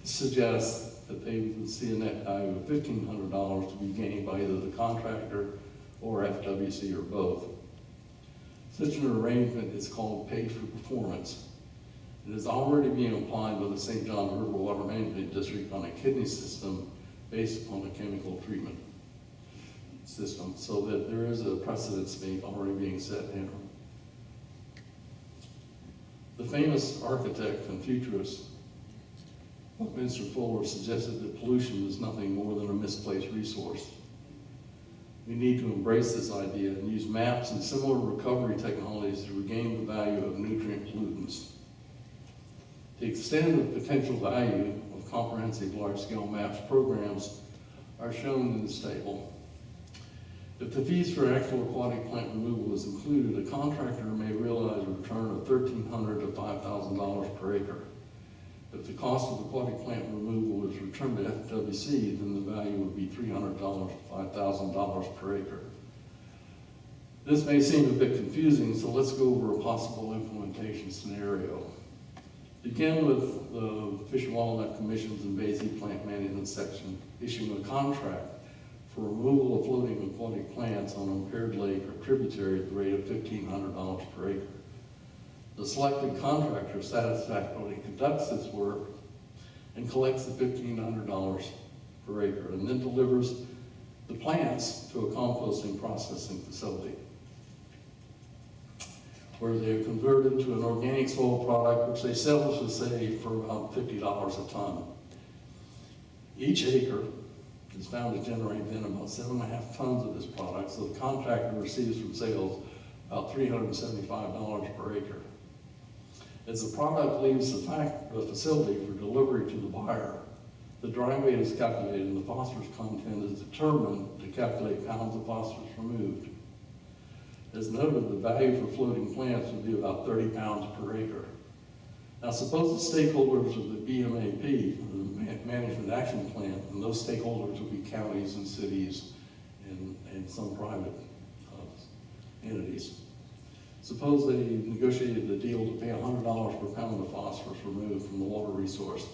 This suggests that they would see a net value of $1,500 to be gained by either the contractor or FWC or both. Such an arrangement is called pay for performance. It is already being applied by the St. John River Water Management District on a kidney system based upon a chemical treatment system, so that there is a precedence already being set here. The famous architect and futurist Buckminster Fuller suggested that pollution is nothing more than a misplaced resource. We need to embrace this idea and use MAPs and similar recovery technologies to regain the value of nutrient pollutants. The extent of potential value of comprehensive large-scale MAPs programs are shown in this table. If the fees for actual aquatic plant removal is included, a contractor may realize a return of $1,300 to $5,000 per acre. If the cost of aquatic plant removal is returned to FWC, then the value would be $300 to $5,000 per acre. This may seem a bit confusing, so let's go over a possible implementation scenario. Begin with the Fish and Wildlife Commission's Invasive Plant Management section issuing a contract for removal of floating aquatic plants on an impaired lake or tributary at the rate of $1,500 per acre. The selected contractor satisfactorily conducts its work and collects the $1,500 per acre and then delivers the plants to a composting processing facility where they are converted to an organic soil product which they sell to, say, for about $50 a ton. Each acre is found to generate then about 7.5 tons of this product, so the contractor receives from sales about $375 per acre. As the product leaves the facility for delivery to the buyer, the dry weight is calculated and the phosphorus content is determined to calculate pounds of phosphorus removed. As noted, the value for floating plants would be about 30 pounds per acre. Now suppose the stakeholders of the BMAP, the Management Action Plan, and those stakeholders would be counties and cities and some private entities. Suppose they negotiated the deal to pay $100 per pound of phosphorus removed from the water resource.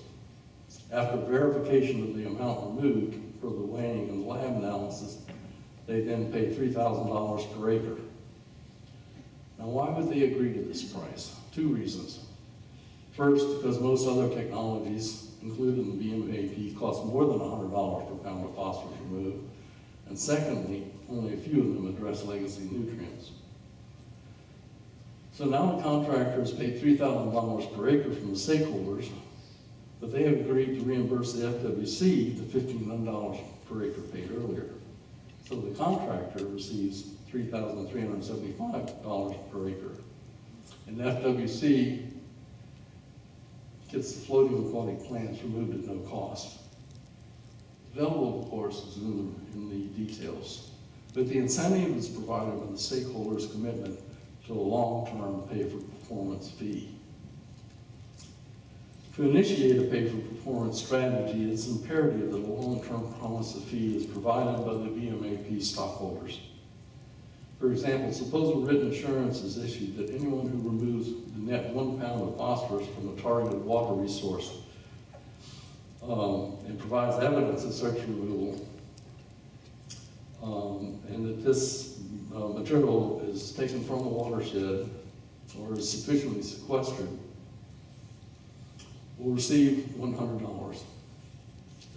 After verification of the amount removed for the weighing and lab analysis, they then pay $3,000 per acre. Now, why would they agree to this price? Two reasons. First, because most other technologies, including the BMAP, cost more than $100 per pound of phosphorus removed. And secondly, only a few of them address legacy nutrients. So now the contractor has paid $3,000 per acre from the stakeholders, but they have agreed to reimburse the FWC the $1,500 per acre paid earlier. So the contractor receives $3,375 per acre. And FWC gets the floating aquatic plants removed at no cost. Available, of course, is in the details. But the incentive is provided by the stakeholders' commitment to a long-term pay-for-performance fee. To initiate a pay-for-performance strategy, it's imperative that a long-term promise of fee is provided by the BMAP stockholders. For example, suppose a written assurance is issued that anyone who removes the net 1 pound of phosphorus from a targeted water resource and provides evidence of such removal, and that this material is taken from the watershed or is sufficiently sequestered, will receive $100.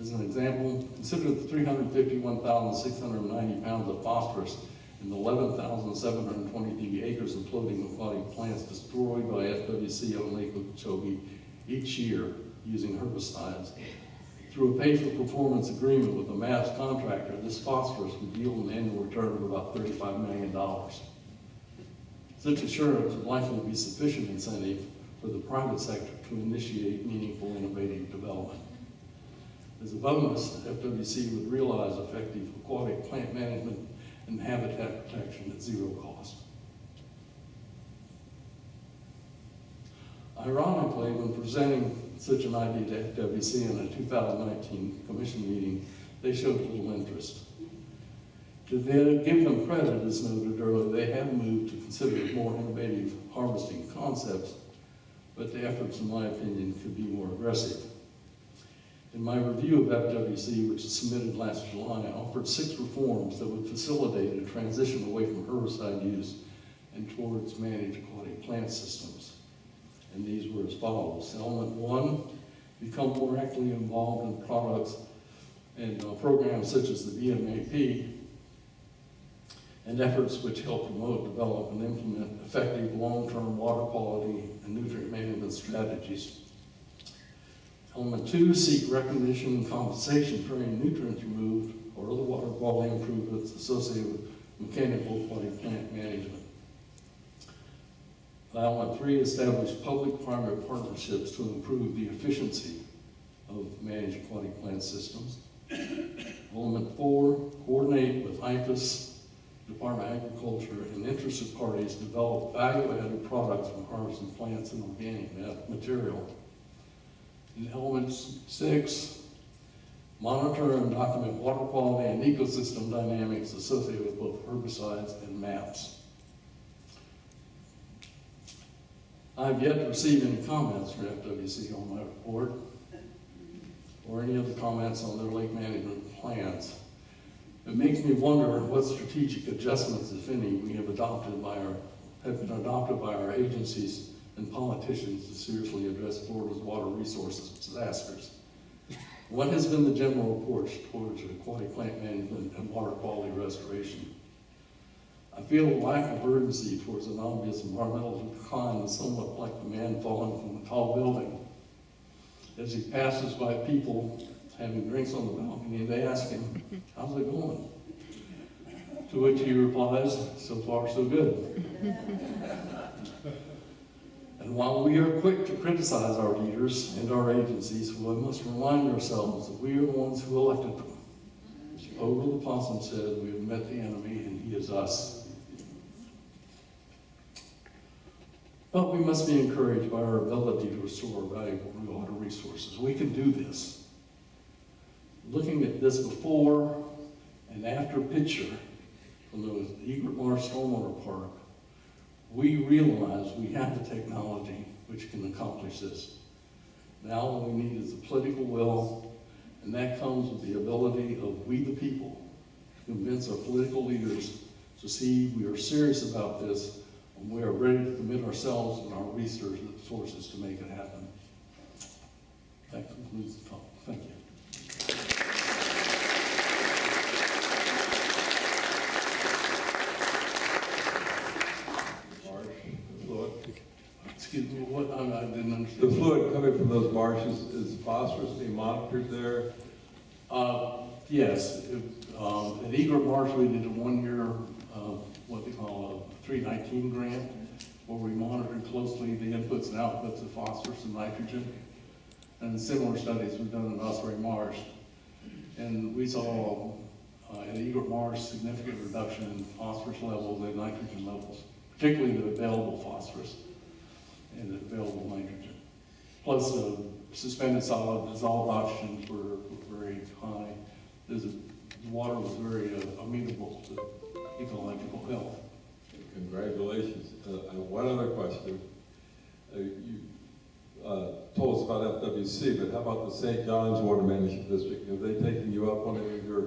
As an example, consider the 351,690 pounds of phosphorus and 11,723 acres of floating aquatic plants destroyed by FWC on Lake Okeechobee each year using herbicides. Through a pay-for-performance agreement with the MAPS contractor, this phosphorus would yield an annual return of about $35 million. Such assurance would likely be sufficient incentive for the private sector to initiate meaningful innovative development. As a bonus, FWC would realize effective aquatic plant management and habitat protection at zero cost. Ironically, when presenting such an idea to FWC in a 2019 commission meeting, they showed little interest. To give them credit, as noted earlier, they have moved to consider more innovative harvesting concepts, but the efforts, in my opinion, could be more aggressive. In my review of FWC, which was submitted last July, I offered 6 reforms that would facilitate a transition away from herbicide use and towards managed aquatic plant systems. And these were as follows. Element 1, become more actively involved in products and programs such as the BMAP and efforts which help promote, develop, and implement effective long-term water quality and nutrient management strategies. Element 2, seek recognition and compensation for any nutrients removed or other water quality improvements associated with mechanical aquatic plant management. Element 3, establish public-private partnerships to improve the efficiency of managed aquatic plant systems. Element 4, coordinate with IFAS, Department of Agriculture, and interested parties to develop value-added products from harvested plants and organic material. And element 6, monitor and document water quality and ecosystem dynamics associated with both herbicides and MAPS. I've yet to receive any comments from FWC on my report or any other comments on their lake management plans. It makes me wonder what strategic adjustments, if any, we have been adopted by our agencies and politicians to seriously address Florida's water resources disasters. What has been the general approach towards aquatic plant management and water quality restoration? I feel a lack of urgency towards an obvious environmental decline is somewhat like the man falling from a tall building. As he passes by people having drinks on the balcony, they ask him, "How's it going?" To which he replies, "So far, so good." And while we are quick to criticize our leaders and our agencies, we must remind ourselves that we are the ones who elected them. As Over the Possum said, we have met the enemy and he is us. But we must be encouraged by our ability to restore valuable water resources. We can do this. Looking at this before and after picture from the Egret Marsh Stormwater Park, we realize we have the technology which can accomplish this. Now all we need is the political will, and that comes with the ability of we the people to convince our political leaders to see we are serious about this and we are ready to commit ourselves and our resources to make it happen. That concludes the talk. Thank you. Excuse me, what? I didn't understand. The fluid coming from those marshes, is phosphorus being monitored there? Yes. At Egret Marsh, we did a 1-year, what they call a 319 grant, where we monitored closely the inputs and outputs of phosphorus and nitrogen. And similar studies we've done in Osprey Marsh. And we saw at Egret Marsh significant reduction in phosphorus levels and nitrogen levels, particularly the available phosphorus and the available nitrogen. Plus the suspended solid dissolved oxygens were very high. The water was very amenable to ecological health. Congratulations. One other question. You told us about FWC, but how about the St. John's Water Management District? Have they taken you up on any of your...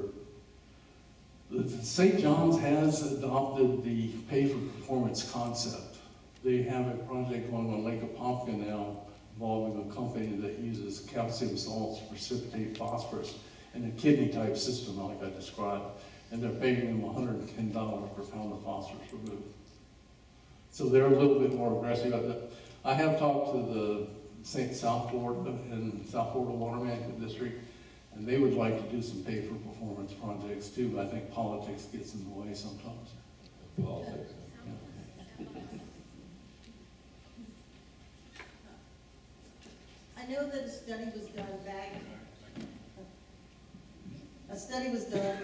The St. John's has adopted the pay-for-performance concept. They have a project going on Lake Apopka now involving a company that uses calcium salts to precipitate phosphorus in a kidney-type system like I described, and they're paying them $110 per pound of phosphorus removed. So they're a little bit more aggressive. I have talked to the South Florida and South Florida Water Management District, And they would like to do some pay-for-performance projects too, but I think politics gets in the way sometimes. Politics. I know that a study was done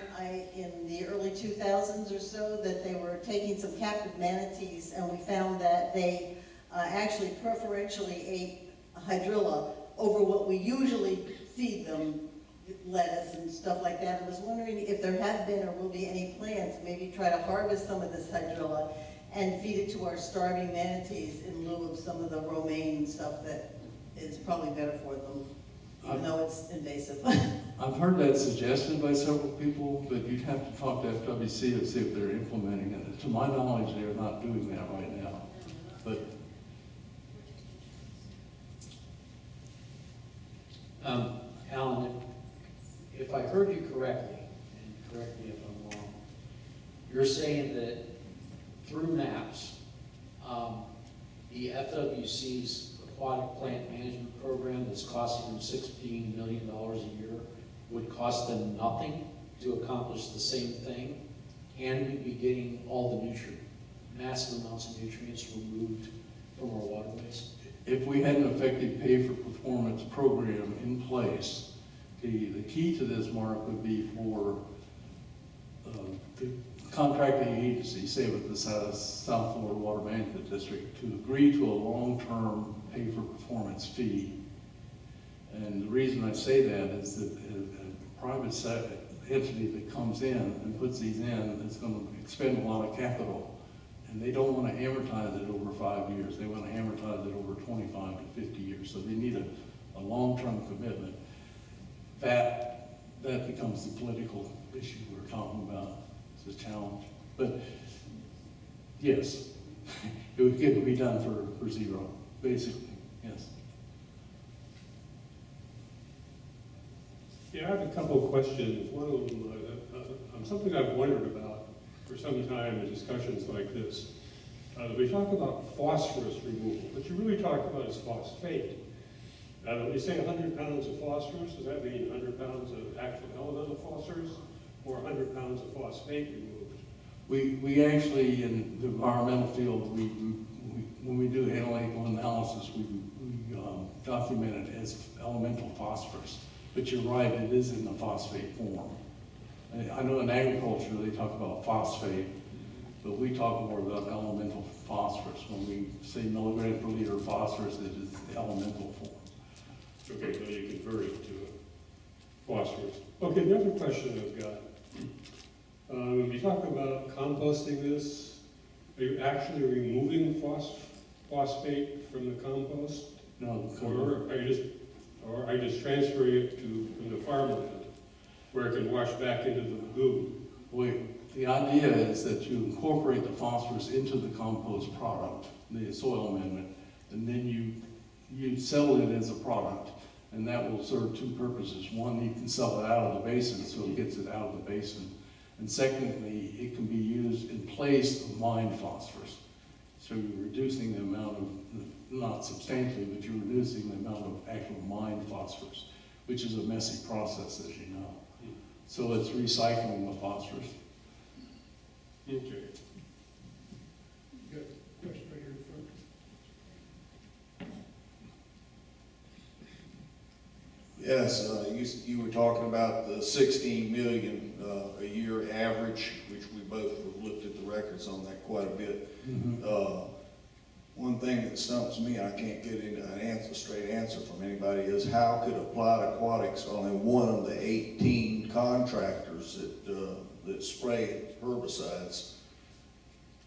in the early 2000s or so, that they were taking some captive manatees, and we found that they actually preferentially ate hydrilla over what we usually feed them, lettuce and stuff like that. I was wondering if there have been or will be any plans to maybe try to harvest some of this hydrilla and feed it to our starving manatees in lieu of some of the romaine stuff that is probably better for them, even though it's invasive. I've heard that suggested by several people, but you'd have to talk to FWC and see if they're implementing it. To my knowledge, they're not doing that right now. But Alan, if I heard you correctly, and correct me if I'm wrong, you're saying that through MAPS, the FWC's aquatic plant management program that's costing them $16 million a year would cost them nothing to accomplish the same thing, and we'd be getting all the massive amounts of nutrients removed from our waterways? if we had an effective pay-for-performance program in place, the key to this, Mark, would be for the contracting agency, say with the South Florida Water Management District, to agree to a long-term pay-for-performance fee. And the reason I say that is that a private entity that comes in and puts these in is going to expend a lot of capital. And they don't want to amortize it over 5 years. They want to amortize it over 25 to 50 years. So they need a long-term commitment. That becomes the political issue we're talking about. It's a challenge. But yes, it would be done for zero, basically, yes. Yeah, I have a couple of questions. One of them, something I've wondered about for some time in discussions like this. We talk about phosphorus removal, but you really talk about is phosphate. When you say 100 pounds of phosphorus, does that mean 100 pounds of actual elemental phosphorus or 100 pounds of phosphate removed? We actually, in the environmental field, when we do analytical analysis, we document it as elemental phosphorus. But you're right, it is in the phosphate form. I know in agriculture they talk about phosphate, but we talk more about elemental phosphorus. When we say milligrams per liter of phosphorus, it is the elemental form. Okay, so you convert it to phosphorus. Okay, the other question I've got. When you talk about composting this, are you actually removing phosphate from the compost? No, Or are you just transferring it from the farmland where it can wash back into the lagoon? the idea is that you incorporate the phosphorus into the compost product, the soil amendment, and then you sell it as a product, and that will serve two purposes. One, you can sell it out of the basin, so it gets it out of the basin. And secondly, it can be used in place of mined phosphorus. So you're reducing the amount of, not substantially, but you're reducing the amount of actual mined phosphorus, which is a messy process, as you know. So it's recycling the phosphorus. Okay. You got a question right here in front? Yes, you were talking about the 16 million a year average, which we both have looked at the records on that quite a bit. Mm-hmm. One thing that stumps me, I can't get into a straight answer from anybody, is how could Applied Aquatics, only one of the 18 contractors that spray herbicides,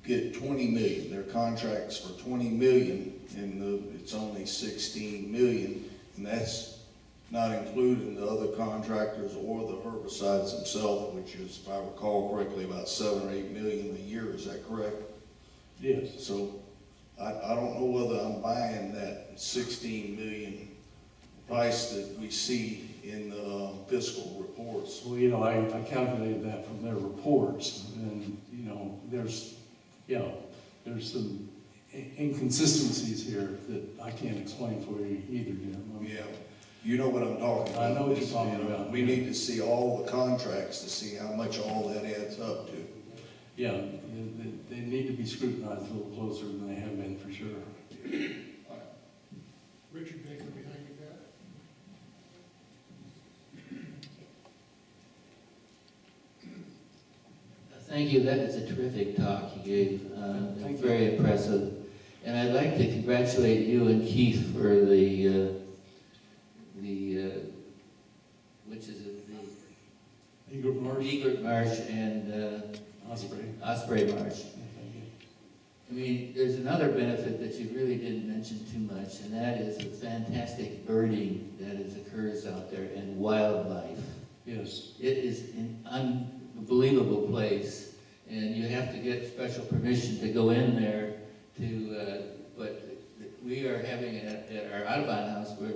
get 20 million? Their contract's for 20 million, and it's only 16 million, and that's not including the other contractors or the herbicides themselves, which is, if I recall correctly, about 7 or 8 million a year. Is that correct? Yes. So I don't know whether I'm buying that 16 million price that we see in the fiscal reports. Well, I calculated that from their reports, and, there's some inconsistencies here that I can't explain for you either, Jim. Yeah. You know what I'm talking about. I know what you're talking about. We need to see all the contracts to see how much all that adds up to. Yeah, they need to be scrutinized a little closer than they have been, for sure. Richard Baker behind you, Pat. Thank you, that is a terrific talk you gave, Thank you. very impressive. And I'd like to congratulate you and Keith for the which is it, the Egret Marsh? Egret Marsh and Osprey. Osprey Marsh. Thank you. I mean, there's another benefit that you really didn't mention too much, and that is the fantastic birding that occurs out there and wildlife. Yes. It is an unbelievable place, and you have to get special permission to go in there but we are having at our Audubon house, we're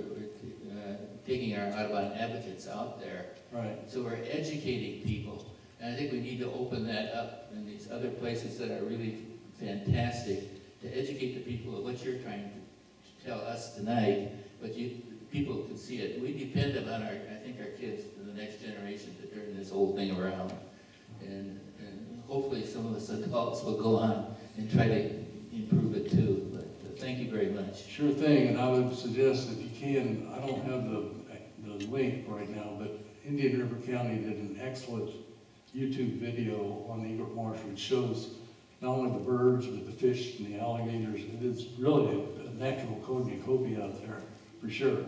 taking our Audubon advocates out there. Right. So we're educating people, and I think we need to open that up in these other places that are really fantastic to educate the people of what you're trying to tell us tonight, but people can see it. We depend upon our kids and the next generation to turn this whole thing around, and hopefully some of us adults will go on and try to improve it too. But thank you very much. Sure thing, and I would suggest if you can, I don't have the link right now, but Indian River County did an excellent YouTube video on the Egret Marsh, which shows not only the birds, but the fish and the alligators. It is really a natural cornucopia out there, for sure.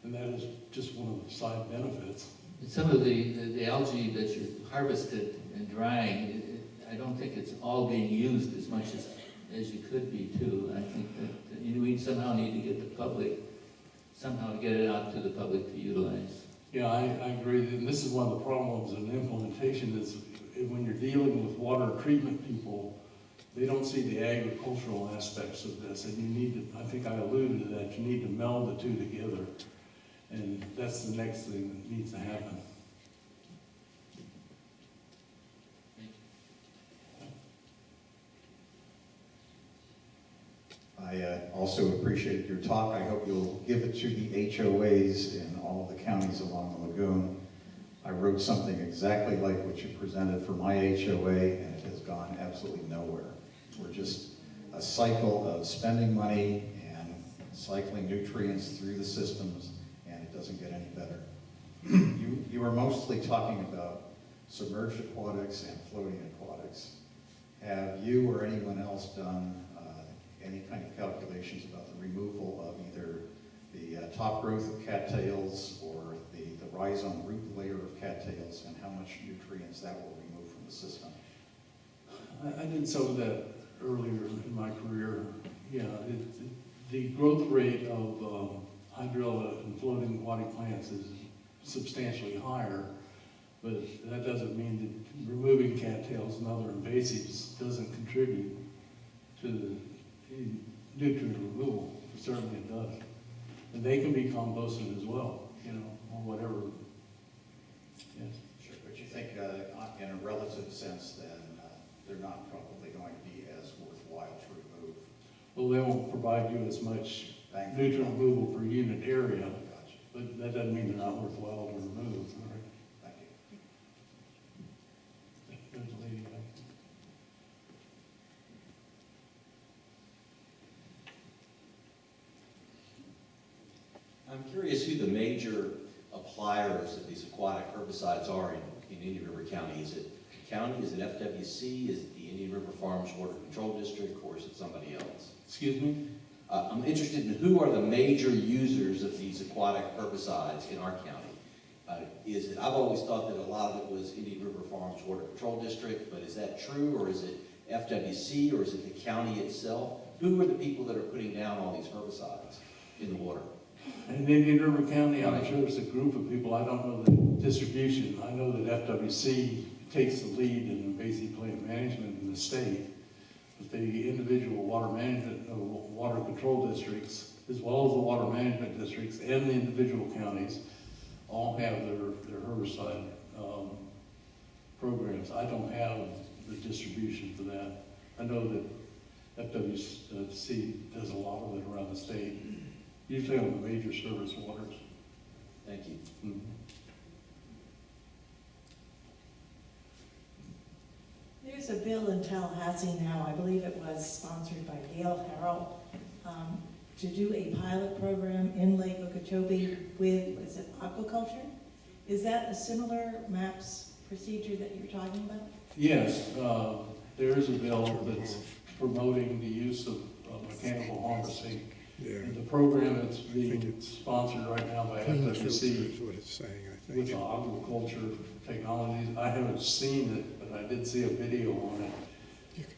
And that is just one of the side benefits. And some of the algae that you harvested and drying, I don't think it's all being used as much as you could be too. I think that we somehow need to get the public, somehow get it out to the public to utilize. Yeah, I agree, and this is one of the problems in implementation is when you're dealing with water treatment people, they don't see the agricultural aspects of this, and you need to, I think I alluded to that, you need to meld the two together, and that's the next thing that needs to happen. I also appreciate your talk. I hope you'll give it to the HOAs in all of the counties along the lagoon. I wrote something exactly like what you presented for my HOA, and it has gone absolutely nowhere. We're just a cycle of spending money and cycling nutrients through the systems, and it doesn't get any better. You were mostly talking about submerged aquatics and floating aquatics. Have you or anyone else done any kind of calculations about the removal of either the top growth of cattails or the rhizome root layer of cattails, and how much nutrients that will remove from the system? I did some of that earlier in my career. Yeah, the growth rate of hydrilla and floating aquatic plants is substantially higher, but that doesn't mean that removing cattails and other invasives doesn't contribute to the nutrient removal. Certainly it does. And they can be composted as well, or whatever. Yes. Sure, but you think in a relative sense then they're not probably going to be as worthwhile to remove? Well, they won't provide you as much Thank you. nutrient removal per unit area, Gotcha. but that doesn't mean they're not worthwhile to remove. All right. Thank you. There's a lady back I'm curious who the major appliers of these aquatic herbicides are in Indian River County. Is it the county, is it FWC, is it the Indian River Farms Water Control District, or is it somebody else? Excuse me? I'm interested in who are the major users of these aquatic herbicides in our county. I've always thought that a lot of it was Indian River Farms Water Control District, but is that true, or is it FWC, or is it the county itself? Who are the people that are putting down all these herbicides in the water? In Indian River County, I'm sure it's a group of people. I don't know the distribution. I know that FWC takes the lead in invasive plant management in the state, but the individual water management, water control districts, as well as the water management districts and the individual counties, all have their herbicide programs. I don't have the distribution for that. I know that FWC does a lot of it around the state, usually on the major service waters. Thank you. Mhm. There's a bill in Tallahassee now, I believe it was sponsored by Gail Harrell, to do a pilot program in Lake Okeechobee with, is it aquaculture? Is that a similar MAPS procedure that you're talking about? Yes, there is a bill that's promoting the use of mechanical harvesting. Yeah. And the program that's I think being it's sponsored right now by Clean filter FWC is what it's saying, I with think. the aquaculture technologies. I haven't seen it, but I did see a video on it.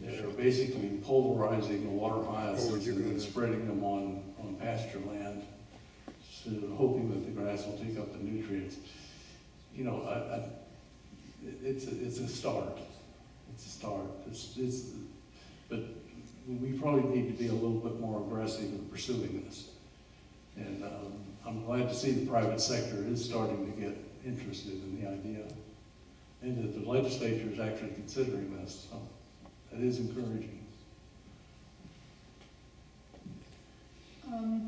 They're basically pulverizing the water hyacinths you're and then gonna- spreading them on pasture land, so hoping that the grass will take up the nutrients. You know, it's a start. It's a start. But we probably need to be a little bit more aggressive in pursuing this. And I'm glad to see the private sector is starting to get interested in the idea, and that the legislature is actually considering this. So that is encouraging.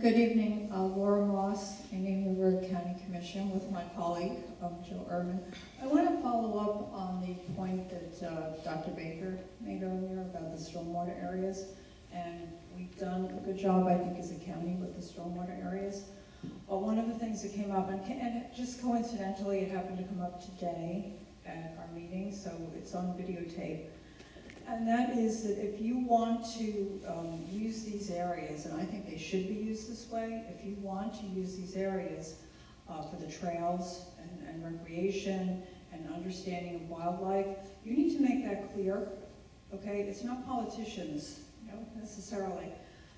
Good evening, Laura Moss, Indian River County Commission, with my colleague, Joe Urban. I want to follow up on the point that Dr. Baker made earlier about the stormwater areas. And we've done a good job, I think, as a county with the stormwater areas. But one of the things that came up, and just coincidentally, it happened to come up today at our meeting, so it's on videotape. And that is that if you want to use these areas, and I think they should be used this way, if you want to use these areas for the trails and recreation and understanding of wildlife, you need to make that clear, okay? It's not politicians, necessarily,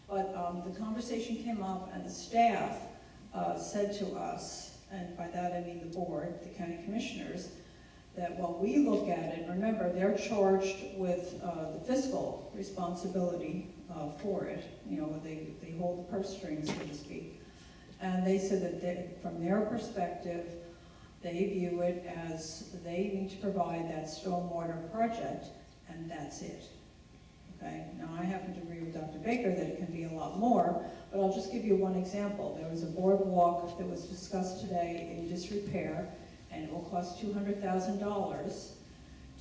but the conversation came up and the staff said to us, and by that I mean the board, the county commissioners, that while we look at it, remember, they're charged with the fiscal responsibility for it. You know, they hold the purse strings, so to speak. And they said that from their perspective, they view it as they need to provide that stormwater project, and that's it. Okay? Now, I happen to agree with Dr. Baker that it can be a lot more, but I'll just give you one example. There was a boardwalk that was discussed today in disrepair, and it will cost $200,000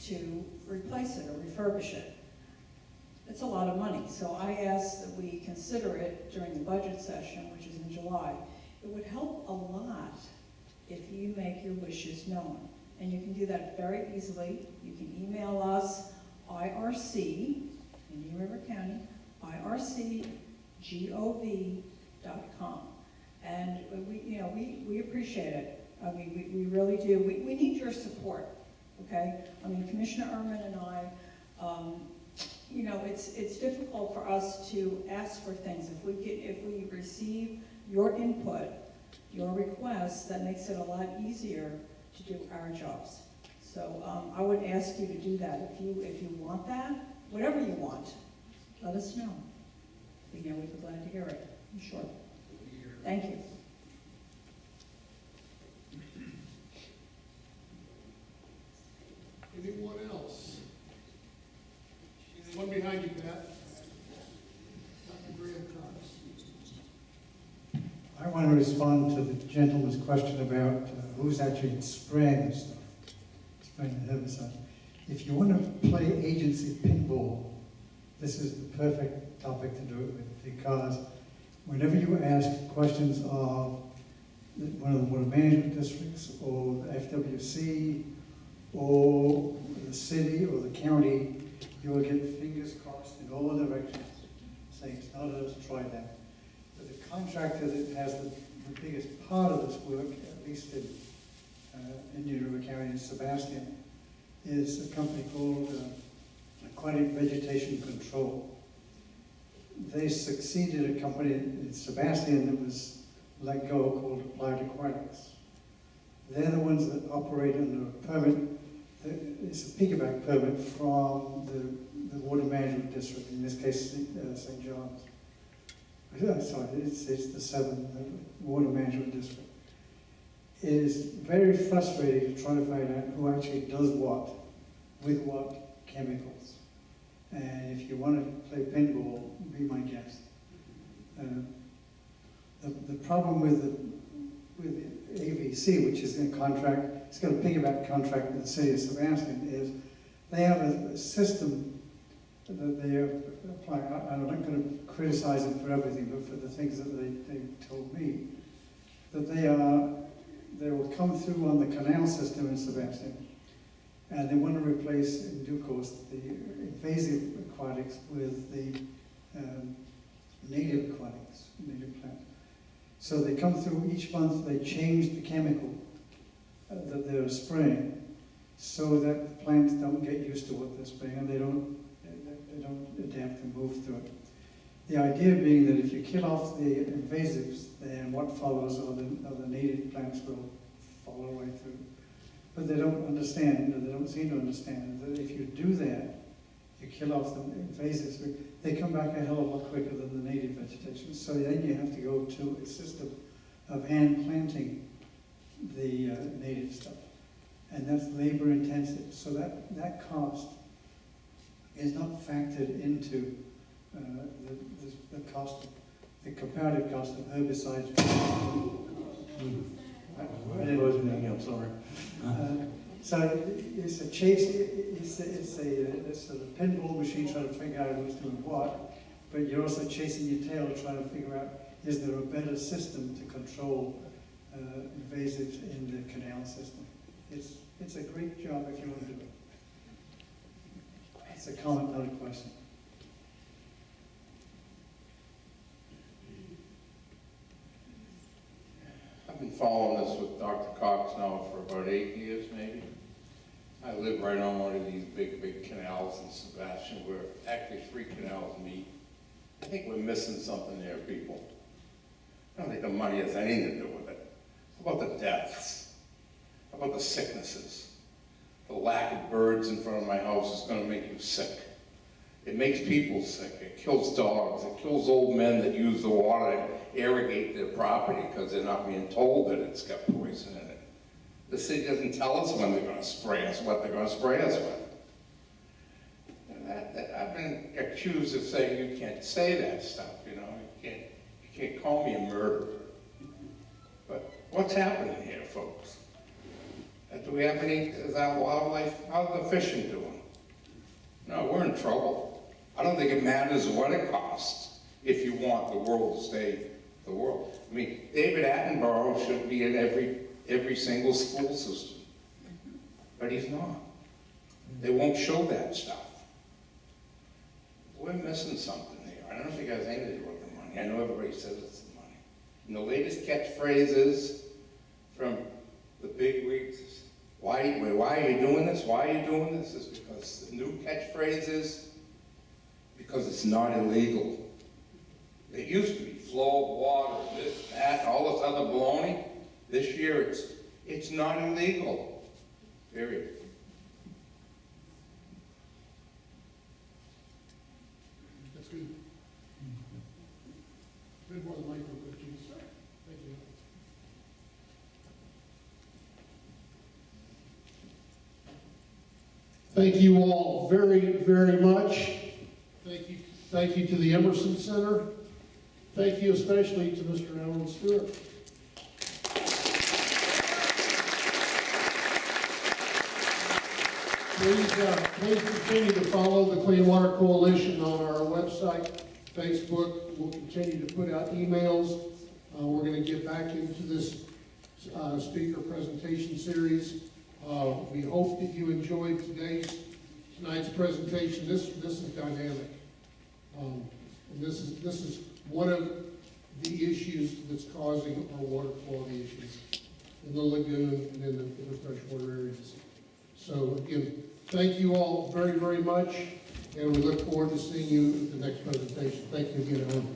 to replace it or refurbish it. It's a lot of money, so I asked that we consider it during the budget session, which is in July. It would help a lot if you make your wishes known, and you can do that very easily. You can email us, IRC, Indian River County, ircgov.com, and we appreciate it. I mean, we really do. We need your support, okay? I mean, Commissioner Ehrman and I, it's difficult for us to ask for things. If we receive your input, your requests, that makes it a lot easier to do our jobs. So I would ask you to do that. If you want that, whatever you want, let us know. We'd be glad to hear it, I'm sure. Thank you. Anyone else? One behind you, Pat. Dr. Graham Cox. I want to respond to the gentleman's question about who's actually spraying this stuff, spraying the herbicide. If you want to play agency pinball, this is the perfect topic to do it with, because whenever you ask questions of one of the water management districts or the FWC or the city or the county, you will get fingers crossed in all directions saying it's not us, try that. But the contractor that has the biggest part of this work, at least in Indian River County and Sebastian, is a company called Aquatic Vegetation Control. They succeeded a company in Sebastian that was let go called Applied Aquatics. They're the ones that operate under a permit. It's a piggyback permit from the water management district, in this case St. John's. Sorry, it's the 7 water management district. It is very frustrating to try to find out who actually does what, with what chemicals. And if you want to play pinball, be my guest. The problem with AVC, which is in contract, it's got a piggyback contract with the city of Sebastian, is they have a system that they apply. I'm not going to criticize them for everything, but for the things that they told me, that they will come through on the canal system in Sebastian, and they want to replace, in due course, the invasive aquatics with the native aquatics, native plants. So they come through each month, they change the chemical that they're spraying so that the plants don't get used to what they're spraying and they don't adapt and move through it. The idea being that if you kill off the invasives, then what follows are the native plants will follow right through. But they don't understand, or they don't seem to understand, that if you do that, you kill off the invasives, they come back a hell of a lot quicker than the native vegetation. So then you have to go to a system of hand planting the native stuff. And that's labor intensive. So that cost is not factored into the cost, the comparative cost of herbicides. I'm sorry. So it's a chase, it's a sort of pinball machine trying to figure out who's doing what, but you're also chasing your tail trying to figure out, is there a better system to control invasives in the canal system? It's a great job if you want to do it. It's a comment, not a question. I've been following this with Dr. Cox now for about 8 years, maybe. I live right on one of these big canals in Sebastian where actually 3 canals meet. I think we're missing something there, people. I don't think the money has anything to do with it. How about the deaths? How about the sicknesses? The lack of birds in front of my house is going to make you sick. It makes people sick. It kills dogs. It kills old men that use the water to irrigate their property because they're not being told that it's got poison in it. The city doesn't tell us when they're going to spray us, what they're going to spray us with. And I've been accused of saying you can't say that stuff, you know. You can't call me a murderer. But what's happening here, folks? Do we have any, is our wildlife, how's the fishing doing? No, we're in trouble. I don't think it matters what it costs if you want the world to stay the world. I mean, David Attenborough should be in every single school system, but he's not. They won't show that stuff. We're missing something here. I don't think it has anything to do with the money. I know everybody says it's the money. And the latest catchphrases from the big wigs, why are you doing this? Why are you doing this? Is because the new catchphrase is because it's not illegal. It used to be flow of water, this, that, all this other baloney. This year it's not illegal. Period. That's good. Good more than micro coaching. Thank you. Thank you all very, very much. Thank you to the Emerson Center. Thank you especially to Mr. Allen Stewart. Please continue to follow the Clean Water Coalition on our website, Facebook. We'll continue to put out emails. We're going to get back into this speaker presentation series. We hope that you enjoyed tonight's presentation. This is dynamic. And this is one of the issues that's causing our water quality issues in the lagoon and in the freshwater areas. So again, thank you all very, very much, and we look forward to seeing you at the next presentation. Thank you again, Alan.